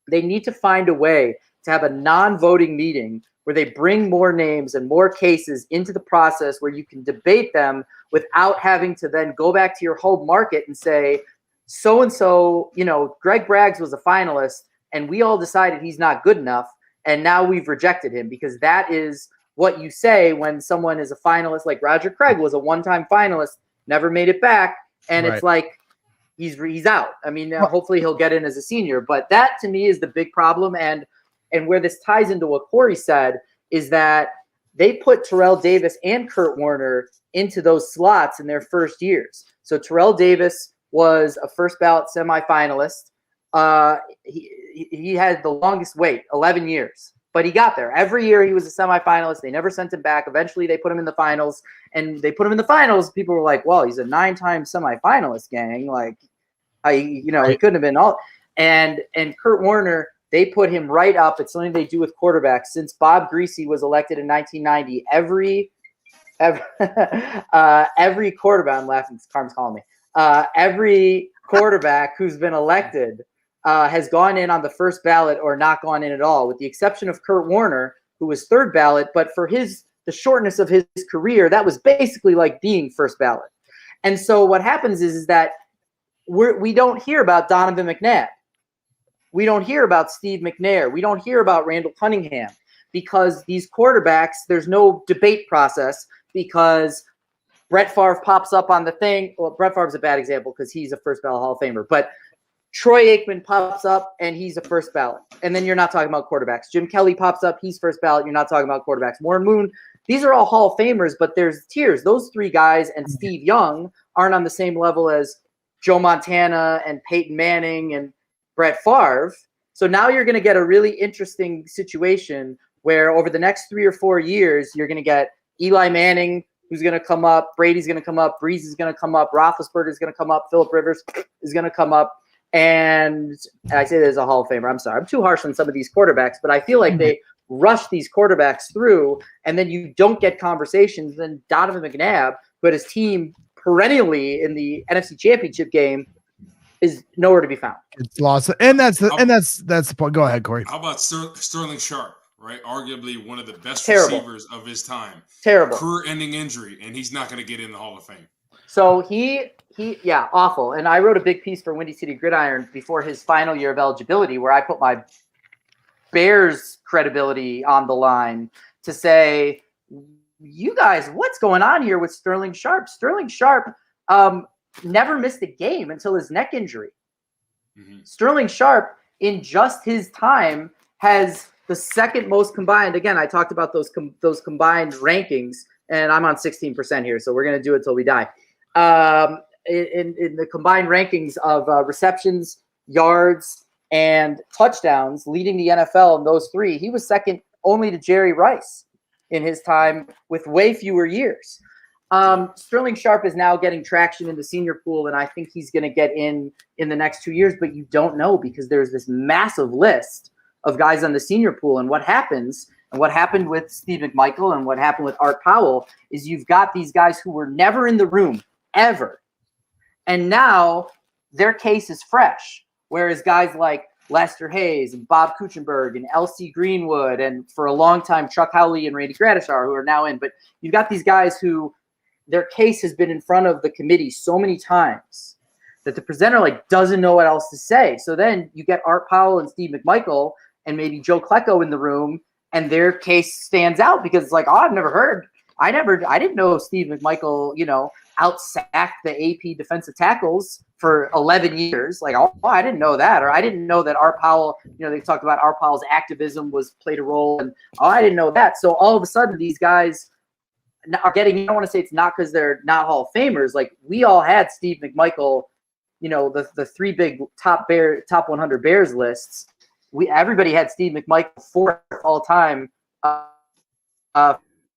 they need to find a way to have a non-voting meeting where they bring more names and more cases into the process, where you can debate them without having to then go back to your home market and say, so-and-so, Greg Braggs was a finalist and we all decided he's not good enough. And now we've rejected him because that is what you say when someone is a finalist. Like Roger Craig was a one-time finalist, never made it back. And It's like, he's out. I mean, hopefully he'll get in as a senior, but that to me is the big problem. And where this ties into what Corey said is that they put Terrell Davis and Kurt Warner into those slots in their first years. So Terrell Davis was a first ballot semifinalist. He had the longest wait, 11 years, but he got there. Every year he was a semifinalist. They never sent him back. Eventually they put him in the finals, and they put him in the finals. People were like, well, he's a 9-time semifinalist, gang. Like, he couldn't have been all. And Kurt Warner, they put him right up. It's something they do with quarterbacks. Since Bob Greasy was elected in 1990, every quarterback, I'm laughing, Carmen's calling me. Every quarterback who's been elected has gone in on the first ballot or not gone in at all, with the exception of Kurt Warner, who was third ballot. But for the shortness of his career, that was basically like being first ballot. And so what happens is that we don't hear about Donovan McNabb. We don't hear about Steve McNair. We don't hear about Randall Cunningham, because these quarterbacks, there's no debate process, because Brett Favre pops up on the thing. Well, Brett Favre's a bad example because he's a first ballot Hall of Famer, but Troy Aikman pops up and he's a first ballot. And then you're not talking about quarterbacks. Jim Kelly pops up, he's first ballot. You're not talking about quarterbacks. Warren Moon, these are all Hall of Famers, but there's tiers. Those three guys and Steve Young aren't on the same level as Joe Montana and Peyton Manning and Brett Favre. So now you're going to get a really interesting situation where over the next 3 or 4 years, you're going to get Eli Manning, who's going to come up, Brady's going to come up, Breeze is going to come up, Roethlisberger is going to come up, Phillip Rivers is going to come up. And I say there's a Hall of Famer. I'm sorry. I'm too harsh on some of these quarterbacks, but I feel like they rush these quarterbacks through, and then you don't get conversations. Then Donovan McNabb, who had his team perennially in the NFC Championship game, is nowhere to be found. It's lost, and that's the point. Go ahead, Corey. How about Sterling Sharp? Right, arguably one of the best Terrible. receivers of his time. Terrible. Career-ending injury, and he's not going to get in the Hall of Fame. So yeah, awful. And I wrote a big piece for Windy City Gridiron before his final year of eligibility, where I put my Bears credibility on the line to say, you guys, what's going on here with Sterling Sharp? Sterling Sharp never missed a game until his neck injury. Mm-hmm. Sterling Sharp, in just his time, has the second most combined. Again, I talked about those combined rankings, and I'm on 16% here, so we're going to do it till we die. In the combined rankings of receptions, yards, and touchdowns, leading the NFL in those three, he was second only to Jerry Rice in his time with way fewer years. Sterling Sharp is now getting traction in the senior pool, and I think he's going to get in the next 2 years, but you don't know because there's this massive list of guys on the senior pool. And what happens, and what happened with Steve McMichael and what happened with Art Powell, is you've got these guys who were never in the room, ever. And now their case is fresh. Whereas guys like Lester Hayes and Bob Kuchenberg and L.C. Greenwood and for a long time Chuck Howley and Randy Gradishar, who are now in. But you've got these guys who their case has been in front of the committee so many times that the presenter doesn't know what else to say. So then you get Art Powell and Steve McMichael and maybe Joe Klecko in the room, and their case stands out because it's like, oh, I've never heard. I didn't know Steve McMichael, outsacked the AP defensive tackles for 11 years. Like, oh, I didn't know that. Or I didn't know that Art Powell, they talked about Art Powell's activism played a role. And, oh, I didn't know that. So all of a sudden these guys are getting, I don't want to say it's not because they're not Hall of Famers. Like, we all had Steve McMichael, the three big top 100 Bears lists. Everybody had Steve McMichael fourth all time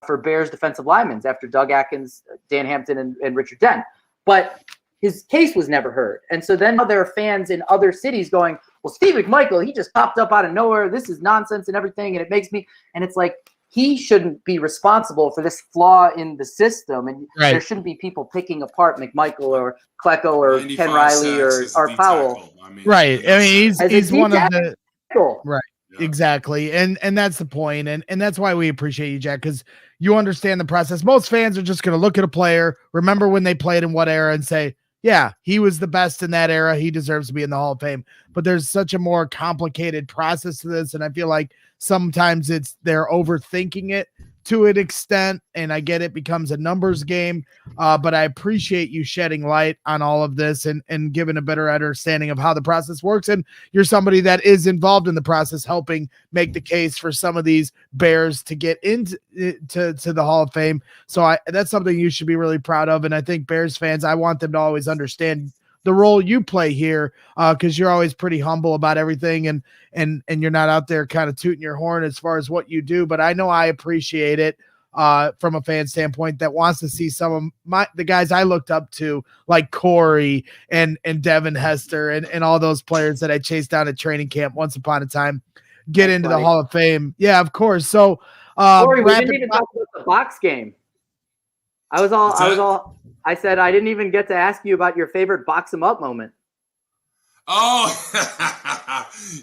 for Bears defensive linemen after Doug Atkins, Dan Hampton, and Richard Dent. But his case was never heard. And so then there are fans in other cities going, well, Steve McMichael, he just popped up out of nowhere. This is nonsense and everything. And it makes me – and it's like he shouldn't be responsible for this flaw in the system. And There shouldn't be people picking apart McMichael or Klecko or Ken Riley or Art Powell. He's one of the – right. Yeah. Exactly. And that's the point. And that's why we appreciate you, Jack, because you understand the process. Most fans are just going to look at a player, remember when they played in what era, and say, yeah, he was the best in that era. He deserves to be in the Hall of Fame. But there's such a more complicated process to this, and I feel like sometimes they're overthinking it to an extent, and I get it becomes a numbers game. But I appreciate you shedding light on all of this and giving a better understanding of how the process works. And you're somebody that is involved in the process, helping make the case for some of these Bears to get into to the Hall of Fame. So that's something you should be really proud of. And I think Bears fans, I want them to always understand the role you play here, because you're always pretty humble about everything, and you're not out there kind of tooting your horn as far as what you do. But I know I appreciate it from a fan standpoint that wants to see some of the guys I looked up to, like Corey and Devin Hester and all those players that I chased down at training camp once upon a time, get into the Hall of Fame. Yeah, of course. So Corey, we didn't even talk about the box game. I said I didn't even get to ask you about your favorite box 'em up moment. Oh,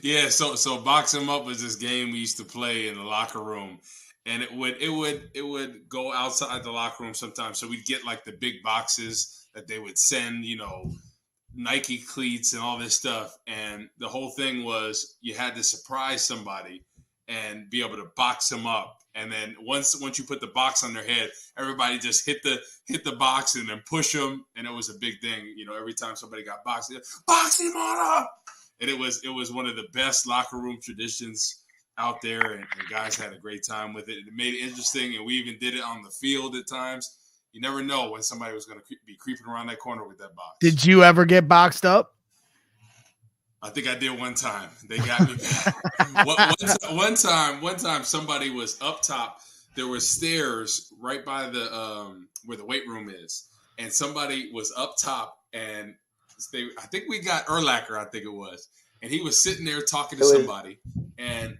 yeah. So box 'em up was this game we used to play in the locker room, and it would go outside the locker room sometimes. So we'd get like the big boxes that they would send, Nike cleats and all this stuff. And the whole thing was you had to surprise somebody and be able to box them up. And then once you put the box on their head, everybody just hit the box and then push them, and it was a big thing. Every time somebody got boxed, box him on up, and it was one of the best locker room traditions out there, and guys had a great time with it. It made it interesting, and we even did it on the field at times. You never know when somebody was going to be creeping around that corner with that box. Did you ever get boxed up? I think I did one time. They got me back. One time somebody was up top. There were stairs right by the where the weight room is, and somebody was up top, and I think we got Urlacher, I think it was, and he was sitting there talking to somebody, and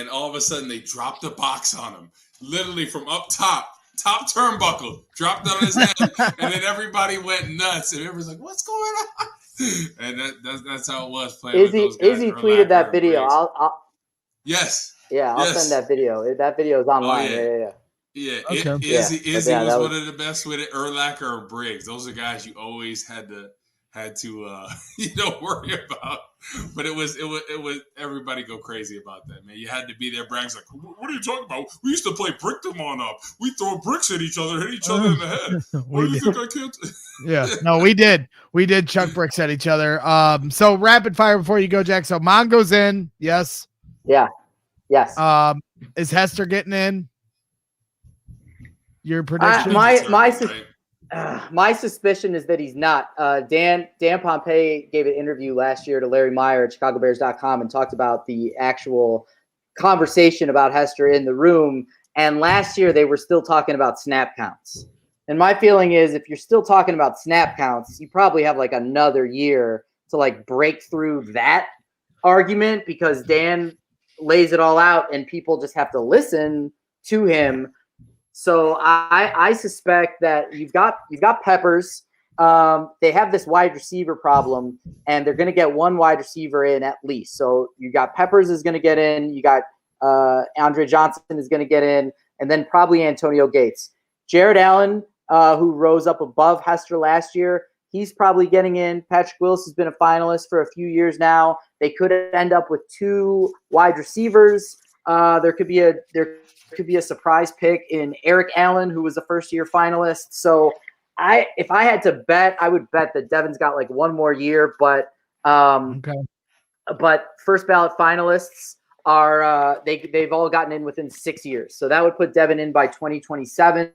all of a sudden they dropped the box on him, literally from up top turnbuckle, dropped on his head, and then everybody went nuts, and everyone's like, "What's going on?" And that's how it was playing. Izzy tweeted that video. Yes. Yeah, I'll send that video. That video is online. Oh, yeah. Okay. Izzy was one of the best with it. Urlacher or Briggs. Those are guys you always had to worry about. But it was everybody go crazy about that, man. You had to be there. Bragg's like, what are you talking about? We used to play brick them on up. We throw bricks at each other, hit each other in the head. What do you think I can't? Yeah, no, we did chuck bricks at each other. So rapid fire before you go, Jack. So Mongo's in, yes. Yeah. Yes. Is Hester getting in? Your prediction? My suspicion is that he's not. Dan Pompei gave an interview last year to Larry Meyer at CHGOBears.com and talked about the actual conversation about Hester in the room. And last year they were still talking about snap counts. And my feeling is if you're still talking about snap counts, you probably have like another year to like break through that argument, because Dan lays it all out and people just have to listen to him. So I suspect that you've got Peppers. They have this wide receiver problem, and they're going to get one wide receiver in at least. So you got Peppers is going to get in. You got Andre Johnson is going to get in, and then probably Antonio Gates. Jared Allen, who rose up above Hester last year, he's probably getting in. Patrick Willis has been a finalist for a few years now. They could end up with two wide receivers. There could be a surprise pick in Eric Allen, who was a first-year finalist. So if I had to bet, I would bet that Devin's got like one more year. But but first ballot finalists are they've all gotten in within 6 years. So that would put Devin in by 2027.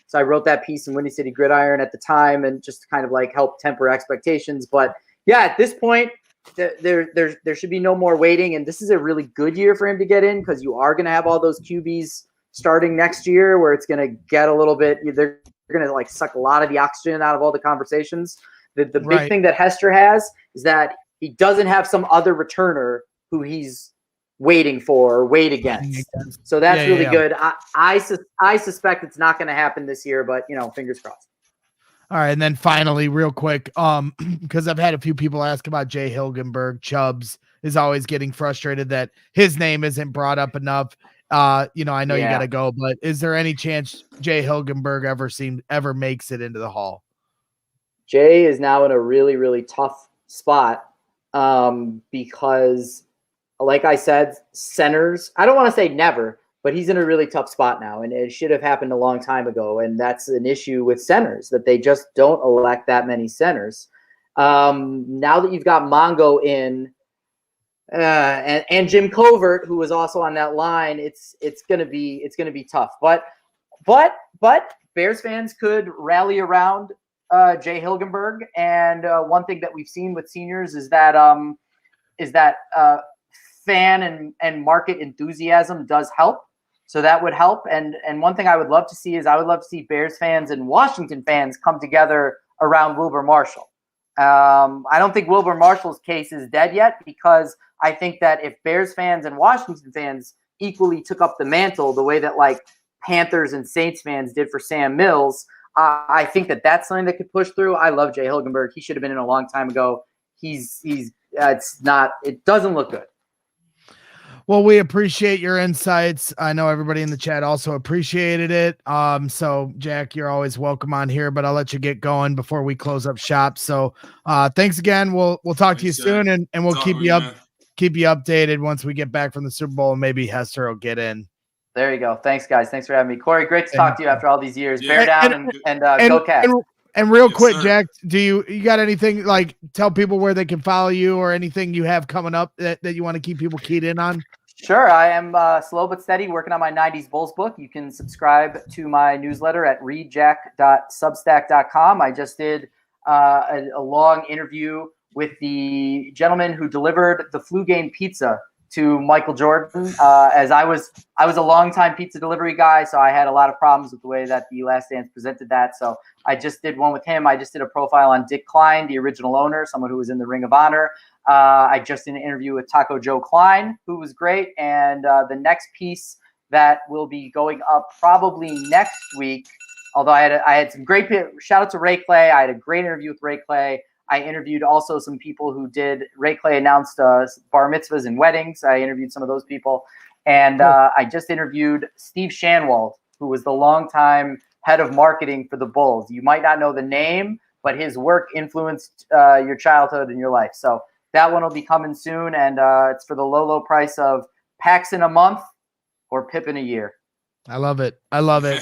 So I wrote that piece in Windy City Gridiron at the time, and just to kind of like help temper expectations. But yeah, at this point, there should be no more waiting, and this is a really good year for him to get in, because you are going to have all those QBs starting next year, where it's going to get a little bit. They're going to like suck a lot of the oxygen out of all the conversations. The big thing that Hester has is that he doesn't have some other returner who he's waiting for or wait against. So that's really good. I suspect it's not going to happen this year, but fingers crossed. All right, and then finally, real quick, because I've had a few people ask about Jay Hilgenberg. Chubbs is always getting frustrated that his name isn't brought up enough. I know you got to go, but is there any chance Jay Hilgenberg ever makes it into the Hall? Jay is now in a really, really tough spot because, like I said, centers, I don't want to say never, but he's in a really tough spot now, and it should have happened a long time ago, and that's an issue with centers, that they just don't elect that many centers. Now that you've got Mongo in and Jim Covert, who was also on that line, it's gonna be tough. But Bears fans could rally around Jay Hilgenberg, and one thing that we've seen with seniors is that fan and market enthusiasm does help. So that would help. And one thing I would love to see is I would love to see Bears fans and Washington fans come together around Wilbur Marshall. I don't think Wilbur Marshall's case is dead yet, because I think that if Bears fans and Washington fans equally took up the mantle the way that like Panthers and Saints fans did for Sam Mills, I think that that's something that could push through. I love Jay Hilgenberg. He should have been in a long time ago. It doesn't look good. Well, we appreciate your insights. I know everybody in the chat also appreciated it. So Jack, you're always welcome on here, but I'll let you get going before we close up shop. So thanks again. We'll talk to you soon, and we'll keep you updated once we get back from the Super Bowl, and maybe Hester will get in. There you go. Thanks, guys. Thanks for having me. Corey, great to talk to you after all these years. Bear down and go Cats. And real quick, Jack, do you got anything, like, tell people where they can follow you or anything you have coming up that you want to keep people keyed in on? Sure. I am slow but steady working on my 90s Bulls book. You can subscribe to my newsletter at readjack.substack.com. I just did a long interview with the gentleman who delivered the flu game pizza to Michael Jordan. As I was a longtime pizza delivery guy, so I had a lot of problems with the way that the Last Dance presented that. So I just did one with him. I just did a profile on Dick Klein, the original owner, someone who was in the Ring of Honor. I just did an interview with Taco Joe Klein, who was great. And the next piece that will be going up probably next week, although I had some great shout out to Ray Clay. I had a great interview with Ray Clay. I interviewed also some people who did. Ray Clay announced bar mitzvahs and weddings. I interviewed some of those people. And I just interviewed Steve Shanwald, who was the longtime head of marketing for the Bulls. You might not know the name, but his work influenced your childhood and your life. So that one will be coming soon. And it's for the low price of Pax in a month or Pip in a year. I love it.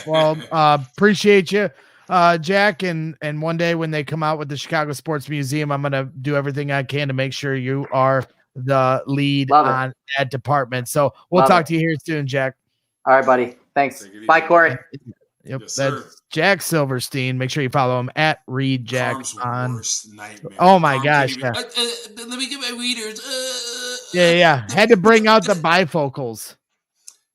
Well, appreciate you. Jack, and one day when they come out with the Chicago Sports Museum, I'm going to do everything I can to make sure you are the lead on that department. So we'll talk to you here soon, Jack. All right, buddy. Thanks. Bye, Corey. Yep, yes, that's Jack Silverstein. Make sure you follow him at Read Jack on. Oh my gosh! Let me get my readers. Yeah. Had to bring out the bifocals.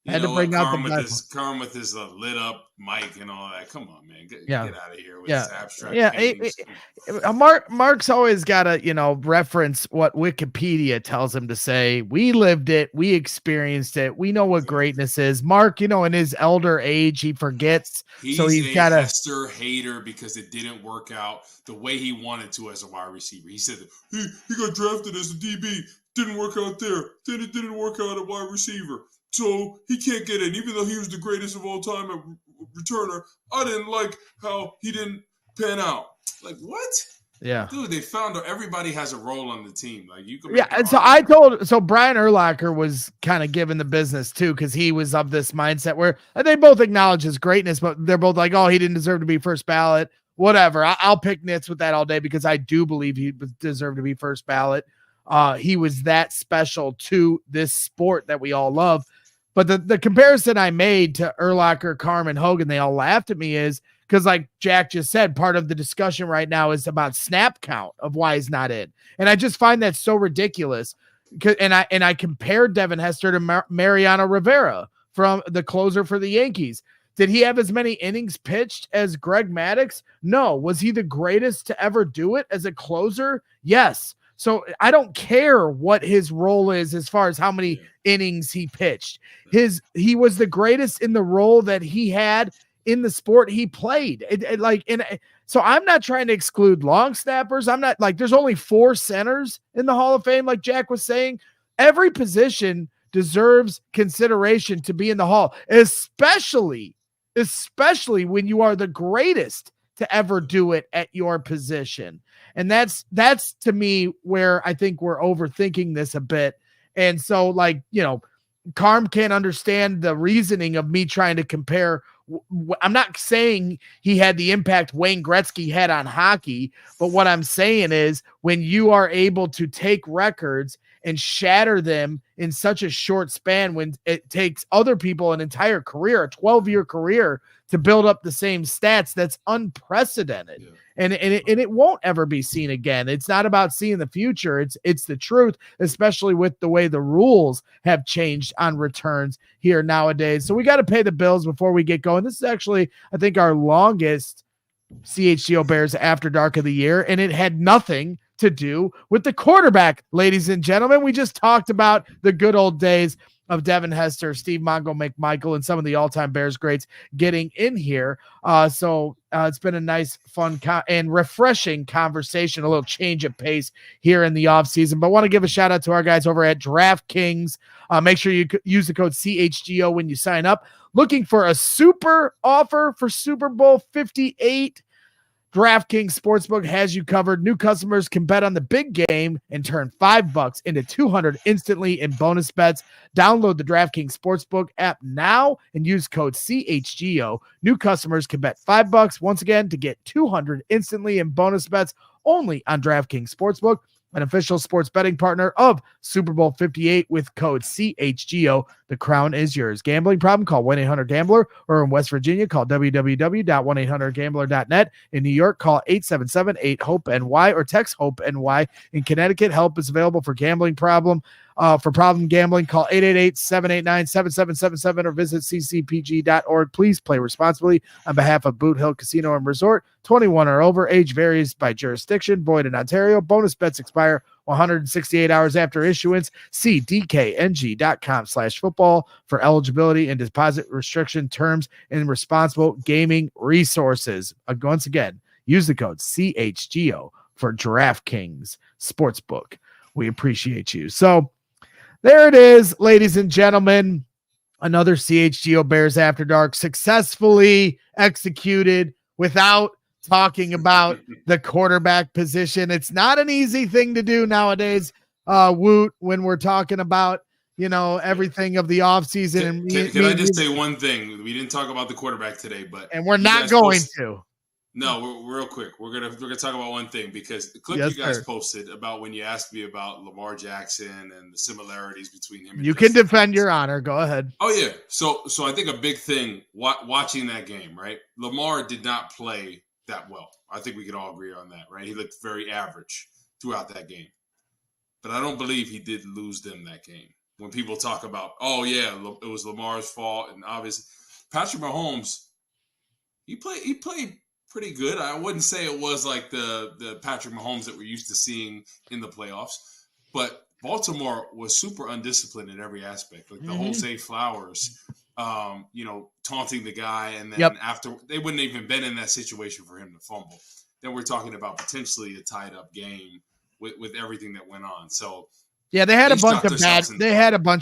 Carman with his lit up mic and all that. Come on, man. Get out of here with this abstract. Mark's always got to, reference what Wikipedia tells him to say. We lived it. We experienced it. We know what greatness is. Mark, in his elder age, he forgets. He's got a Hester hater because it didn't work out the way he wanted to as a wide receiver. He said that he got drafted as a DB. Didn't work out there. Then it didn't work out at wide receiver. So he can't get in, even though he was the greatest of all time at returner. I didn't like how he didn't pan out. Like, what? Yeah, dude, they found out everybody has a role on the team. Like, you can. And so Brian Urlacher was kind of given the business too, because he was of this mindset where they both acknowledge his greatness, but they're both like, oh, he didn't deserve to be first ballot. Whatever. I'll pick nits with that all day because I do believe he deserved to be first ballot. He was that special to this sport that we all love. But the comparison I made to Urlacher, Carman, Hogan, they all laughed at me is because, like Jack just said, part of the discussion right now is about snap count of why he's not in. And I just find that so ridiculous. And I compared Devin Hester to Mariano Rivera from the closer for the Yankees. Did he have as many innings pitched as Greg Maddux? No. Was he the greatest to ever do it as a closer? Yes. So I don't care what his role is as far as how many innings he pitched. He was the greatest in the role that he had in the sport he played. So I'm not trying to exclude long snappers. I'm not like there's only 4 centers in the Hall of Fame, like Jack was saying. Every position deserves consideration to be in the Hall, especially when you are the greatest to ever do it at your position. And that's to me where I think we're overthinking this a bit. And so, like, Carm can't understand the reasoning of me trying to compare. I'm not saying he had the impact Wayne Gretzky had on hockey, but what I'm saying is when you are able to take records and shatter them in such a short span, when it takes other people an entire career, a 12-year career, to build up the same stats, that's unprecedented. Yeah. And it won't ever be seen again. It's not about seeing the future. It's the truth, especially with the way the rules have changed on returns here nowadays. So we got to pay the bills before we get going. This is actually, I think, our longest CHGO Bears After Dark of the year, and it had nothing to do with the quarterback, ladies and gentlemen. We just talked about the good old days of Devin Hester, Steve Mongo, McMichael, and some of the all-time Bears greats getting in here. So it's been a nice, fun, and refreshing conversation, a little change of pace here in the offseason. But want to give a shout-out to our guys over at DraftKings. Make sure you use the code CHGO when you sign up. Looking for a super offer for Super Bowl 58? DraftKings Sportsbook has you covered. New customers can bet on the big game and turn $5 into $200 instantly in bonus bets. Download the DraftKings Sportsbook app now and use code CHGO. New customers can bet $5 once again to get $200 instantly in bonus bets only on DraftKings Sportsbook, an official sports betting partner of Super Bowl 58 with code CHGO. The crown is yours. Gambling problem? Call 1-800-GAMBLER, or in West Virginia, call www.1800gambler.net. In New York, call 877-8-HOPE-NY or text HOPE-NY. In Connecticut, help is available for gambling problem. For problem gambling, call 888-789-7777 or visit ccpg.org. Please play responsibly on behalf of Boot Hill Casino and Resort. 21 or over. Age varies by jurisdiction. Void in Ontario. Bonus bets expire 168 hours after issuance. See dkng.com/football for eligibility and deposit restriction terms and responsible gaming resources. Once again, use the code CHGO for DraftKings Sportsbook. We appreciate you. So there it is, ladies and gentlemen. Another CHGO Bears After Dark successfully executed without talking about the quarterback position. It's not an easy thing to do nowadays, Woot, when we're talking about, everything of the offseason. Can I just say one thing? We didn't talk about the quarterback today, and we're not going to. No, real quick. We're gonna talk about one thing, because the clip you guys posted about when you asked me about Lamar Jackson and the similarities between him and you can defend your honor. Go ahead. Oh yeah. So I think a big thing watching that game, right? Lamar did not play that well. I think we could all agree on that, right? He looked very average throughout that game. But I don't believe he did lose them that game. When people talk about, oh yeah, it was Lamar's fault, and obviously Patrick Mahomes, he played pretty good. I wouldn't say it was like the Patrick Mahomes that we're used to seeing in the playoffs, but Baltimore was super undisciplined in every aspect. Like the Jose Flowers, taunting the guy, and then after they wouldn't even been in that situation for him to fumble. Then we're talking about potentially a tied up game with everything that went on. So yeah, they had a bunch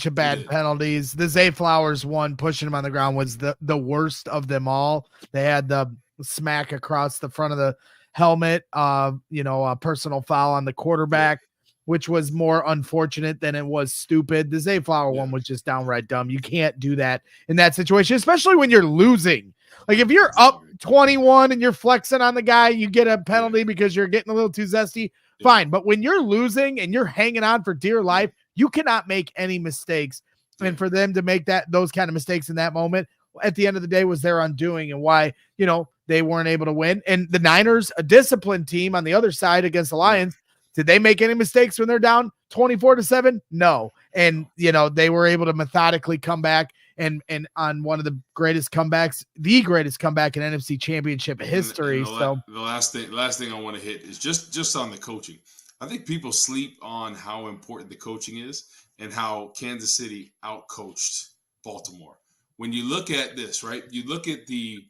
of bad penalties. The Zay Flowers one, pushing him on the ground, was the worst of them all. They had the smack across the front of the helmet, a personal foul on the quarterback, which was more unfortunate than it was stupid. The Zay Flower one was just downright dumb. You can't do that in that situation, especially when you're losing. Like if you're up 21 and you're flexing on the guy, you get a penalty because you're getting a little too zesty. Fine. But when you're losing and you're hanging on for dear life, you cannot make any mistakes. And for them to make those kind of mistakes in that moment, at the end of the day, was their undoing, and why, they weren't able to win. And the Niners, a disciplined team on the other side against the Lions, did they make any mistakes when they're down 24-7? No. And, they were able to methodically come back and on one of the greatest comebacks, the greatest comeback in NFC Championship history. The last thing I want to hit is just on the coaching. I think people sleep on how important the coaching is and how Kansas City outcoached Baltimore. When you look at this, right, you look at the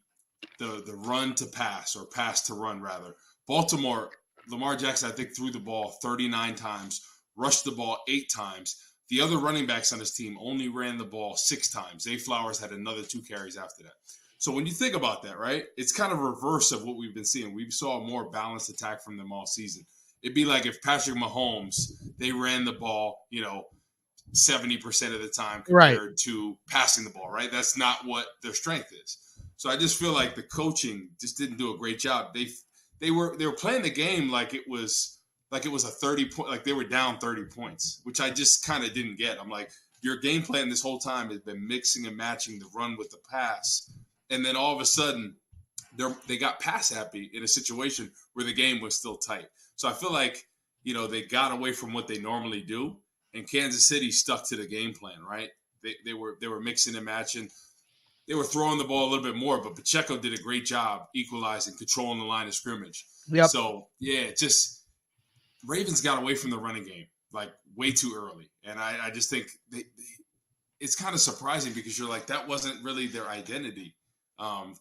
run to pass, or pass to run rather. Baltimore, Lamar Jackson, I think, threw the ball 39 times, rushed the ball 8 times. The other running backs on his team only ran the ball 6 times. Zay Flowers had another 2 carries after that. So when you think about that, right, it's kind of reverse of what we've been seeing. We saw a more balanced attack from them all season. It'd be like if Patrick Mahomes, they ran the ball, 70% of the time compared to passing the ball, right? That's not what their strength is. So I just feel like the coaching just didn't do a great job. They were playing the game like it was a 30 point, like they were down 30 points, which I just kind of didn't get. I'm like, your game plan this whole time has been mixing and matching the run with the pass. And then all of a sudden they got pass happy in a situation where the game was still tight. So I feel like, they got away from what they normally do, and Kansas City stuck to the game plan, right? They were mixing and matching. They were throwing the ball a little bit more, but Pacheco did a great job equalizing, controlling the line of scrimmage. Yep. So, yeah, just Ravens got away from the running game, like, way too early. And I just think it's kind of surprising because you're like, that wasn't really their identity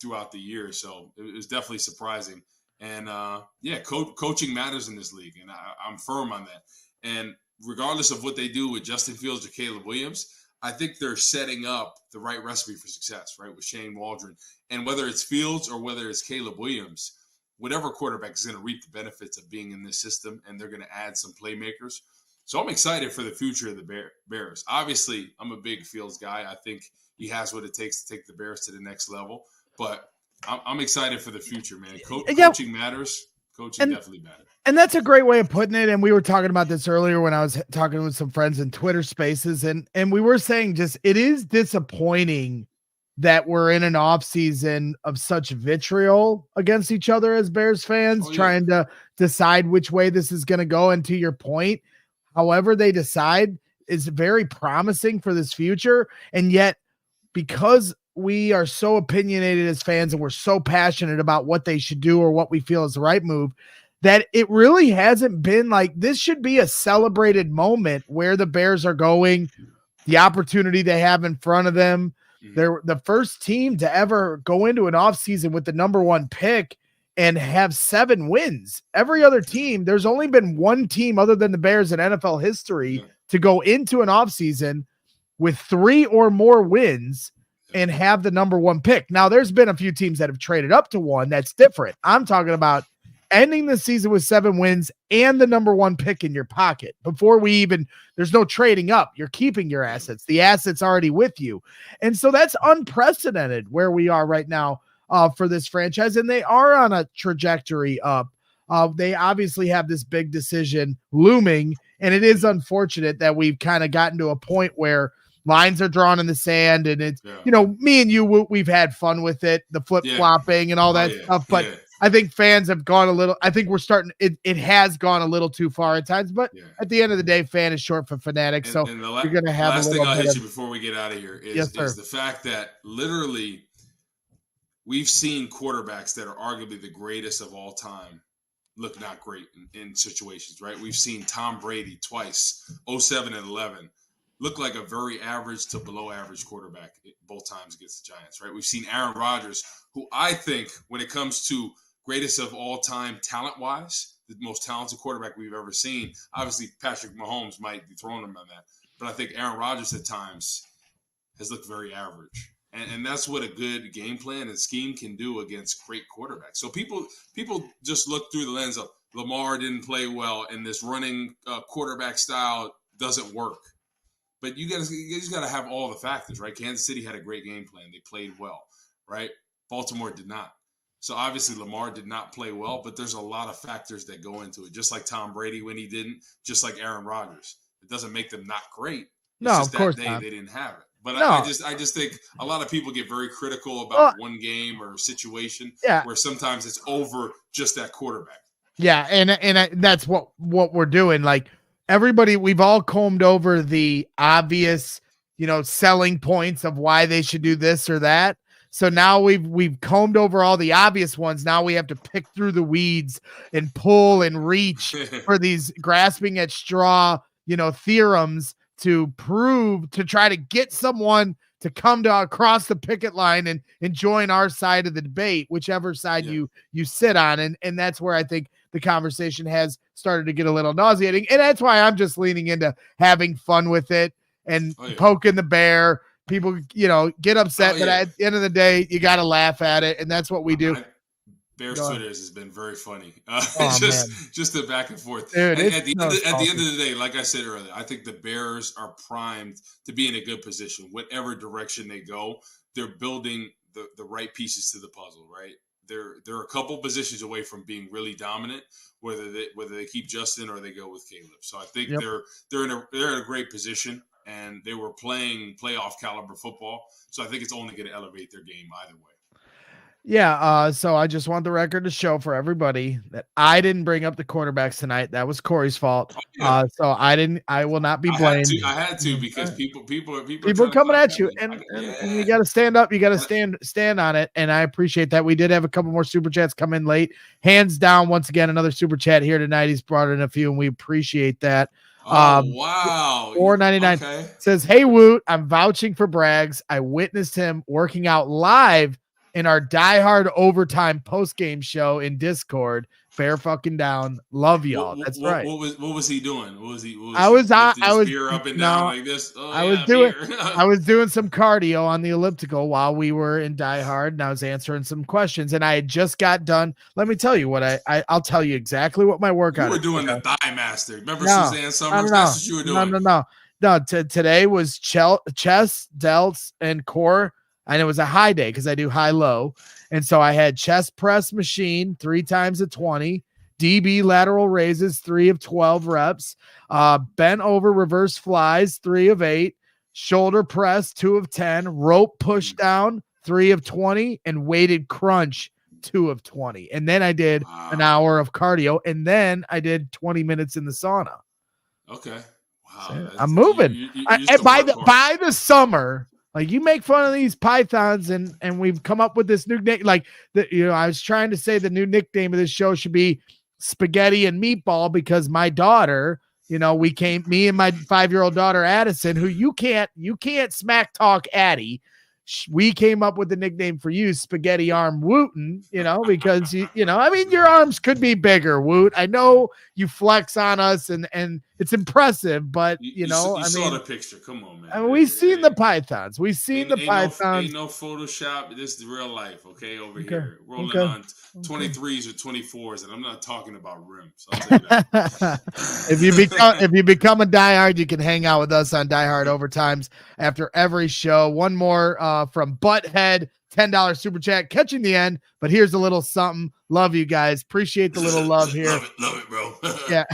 throughout the year. So it was definitely surprising. And, coaching matters in this league, and I'm firm on that. And regardless of what they do with Justin Fields or Caleb Williams, I think they're setting up the right recipe for success, right, with Shane Waldron. And whether it's Fields or whether it's Caleb Williams, whatever quarterback is going to reap the benefits of being in this system, and they're going to add some playmakers. So I'm excited for the future of the Bears. Obviously, I'm a big Fields guy. I think he has what it takes to take the Bears to the next level. But I'm excited for the future, man. Coaching matters. Coaching definitely matters. And that's a great way of putting it. And we were talking about this earlier when I was talking with some friends in Twitter Spaces. And we were saying just it is disappointing that we're in an off season of such vitriol against each other as Bears fans, trying to decide which way this is going to go. And to your point, however they decide is very promising for this future. And yet, because we are so opinionated as fans and we're so passionate about what they should do or what we feel is the right move, that it really hasn't been like, this should be a celebrated moment where the Bears are going, the opportunity they have in front of them. They're the first team to ever go into an offseason with the number one pick and have 7 wins. Every other team, there's only been one team other than the Bears in NFL history to go into an offseason with 3 or more wins and have the number one pick. Now, there's been a few teams that have traded up to 1. That's different. I'm talking about ending the season with 7 wins and the number one pick in your pocket before there's no trading up. You're keeping your assets. The assets already with you. And so that's unprecedented where we are right now for this franchise. And they are on a trajectory up. They obviously have this big decision looming, and it is unfortunate that we've kind of gotten to a point where lines are drawn in the sand, and it's, me and you, we've had fun with it, the flip-flopping and all that stuff, but I think fans have gone a little, I think we're starting, it has gone a little too far at times, but at the end of the day, fan is short for fanatic, so you're going to have last thing I'll hit you before we get out of here is the fact that literally we've seen quarterbacks that are arguably the greatest of all time look not great in situations, right? We've seen Tom Brady twice, 07 and 11, look like a very average to below average quarterback both times against the Giants, right? We've seen Aaron Rodgers, who I think when it comes to greatest of all time talent-wise, the most talented quarterback we've ever seen. Obviously, Patrick Mahomes might be throwing him on that. But I think Aaron Rodgers at times has looked very average. And that's what a good game plan and scheme can do against great quarterbacks. So people just look through the lens of Lamar didn't play well and this running quarterback style doesn't work. But you just got to have all the factors, right? Kansas City had a great game plan. They played well, right? Baltimore did not. So obviously Lamar did not play well, but there's a lot of factors that go into it. Just like Tom Brady when he didn't, just like Aaron Rodgers. It doesn't make them not great. It's just of course that day not. They didn't have it. But no. I just think a lot of people get very critical about one game or situation where sometimes it's over just that quarterback. Yeah, and that's what we're doing. Like everybody, we've all combed over the obvious, selling points of why they should do this or that. So now we've combed over all the obvious ones. Now we have to pick through the weeds and pull and reach for these grasping at straw, theorems to try to get someone to come across the picket line and join our side of the debate, whichever side you sit on. And that's where I think the conversation has started to get a little nauseating. And that's why I'm just leaning into having fun with it and poking the bear, people, get upset, but at the end of the day, you got to laugh at it, and that's what we do. Bears Twitters has been very funny. Just the back and forth. Dude, at the end of the day, like I said earlier, I think the Bears are primed to be in a good position. Whatever direction they go, they're building the right pieces to the puzzle, right? They're a couple positions away from being really dominant, whether they keep Justin or they go with Caleb. So I think they're in a great position, and they were playing playoff caliber football. So I think it's only going to elevate their game either way. Yeah, so I just want the record to show for everybody that I didn't bring up the quarterbacks tonight. That was Corey's fault. So I will not be blamed. I had to because people are coming at you, and you got to stand up. You got to stand on it, and I appreciate that. We did have a couple more super chats come in late. Hands down, once again, another super chat here tonight. He's brought in a few, and we appreciate that. Wow. $4.99 says, "Hey Woot, I'm vouching for Braggs. I witnessed him working out live in our Die Hard Overtime post-game show in Discord. Bear fucking down. Love y'all." That's right. What was he doing? What was he beer up and down like this? I was doing some cardio on the elliptical while we were in Die Hard, and I was answering some questions, and I had just got done. Let me tell you what I'll tell you exactly what my workout. You were doing the Thigh Master. Remember Suzanne Summers? That's what you were doing. No. Today was chest, delts, and core. And it was a high day because I do high-low. And so I had chest press machine 3 times at 20, DB lateral raises 3 of 12 reps, bent over reverse flies 3 of 8, shoulder press 2 of 10, rope push down 3 of 20, and weighted crunch 2 of 20. And then I did an hour of cardio, and then I did 20 minutes in the sauna. Okay. Wow. So I'm moving. By the summer, like, you make fun of these pythons, and we've come up with this new nickname. Like, I was trying to say the new nickname of this show should be Spaghetti and Meatball, because my daughter, me and my 5-year-old daughter Addison, who you can't smack talk Addie. We came up with the nickname for you, Spaghetti Arm Wootton, because your arms could be bigger, Woot. I know you flex on us, and it's impressive, but you saw the picture. Come on, man. I mean, we've seen the pythons. We've seen the pythons. Ain't no Photoshop. This is real life, okay? Over here, rolling on 23s or 24s, and I'm not talking about rims. I'll tell you that. If you become a diehard, you can hang out with us on Die Hard Overtimes after every show. One more from Butthead, $10 super chat, catching the end, but here's a little something. Love you guys. Appreciate the little love here. Love it, bro. Yeah.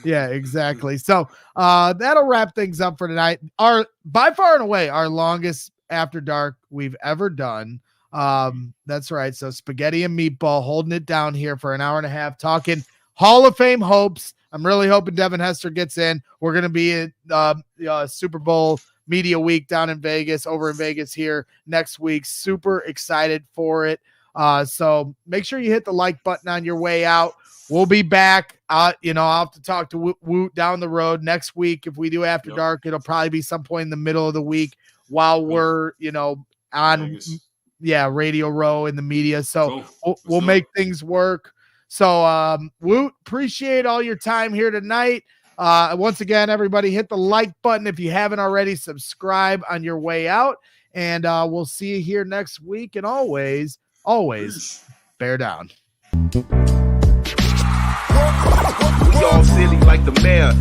Yeah, exactly. So that'll wrap things up for tonight. By far and away, our longest After Dark we've ever done. That's right. So Spaghetti and Meatball holding it down here for an hour and a half, talking Hall of Fame hopes. I'm really hoping Devin Hester gets in. We're going to be at Super Bowl Media Week down in Vegas, over in Vegas here next week. Super excited for it. So make sure you hit the like button on your way out. We'll be back. I'll have to talk to Woot down the road next week. If we do After Dark, it'll probably be some point in the middle of the week while we're, on Vegas. Radio Row in the media. So we'll make things work. So Woot, appreciate all your time here tonight. Once again, everybody hit the like button if you haven't already. Subscribe on your way out, and we'll see you here next week. And always bear down. We all silly like the mayor.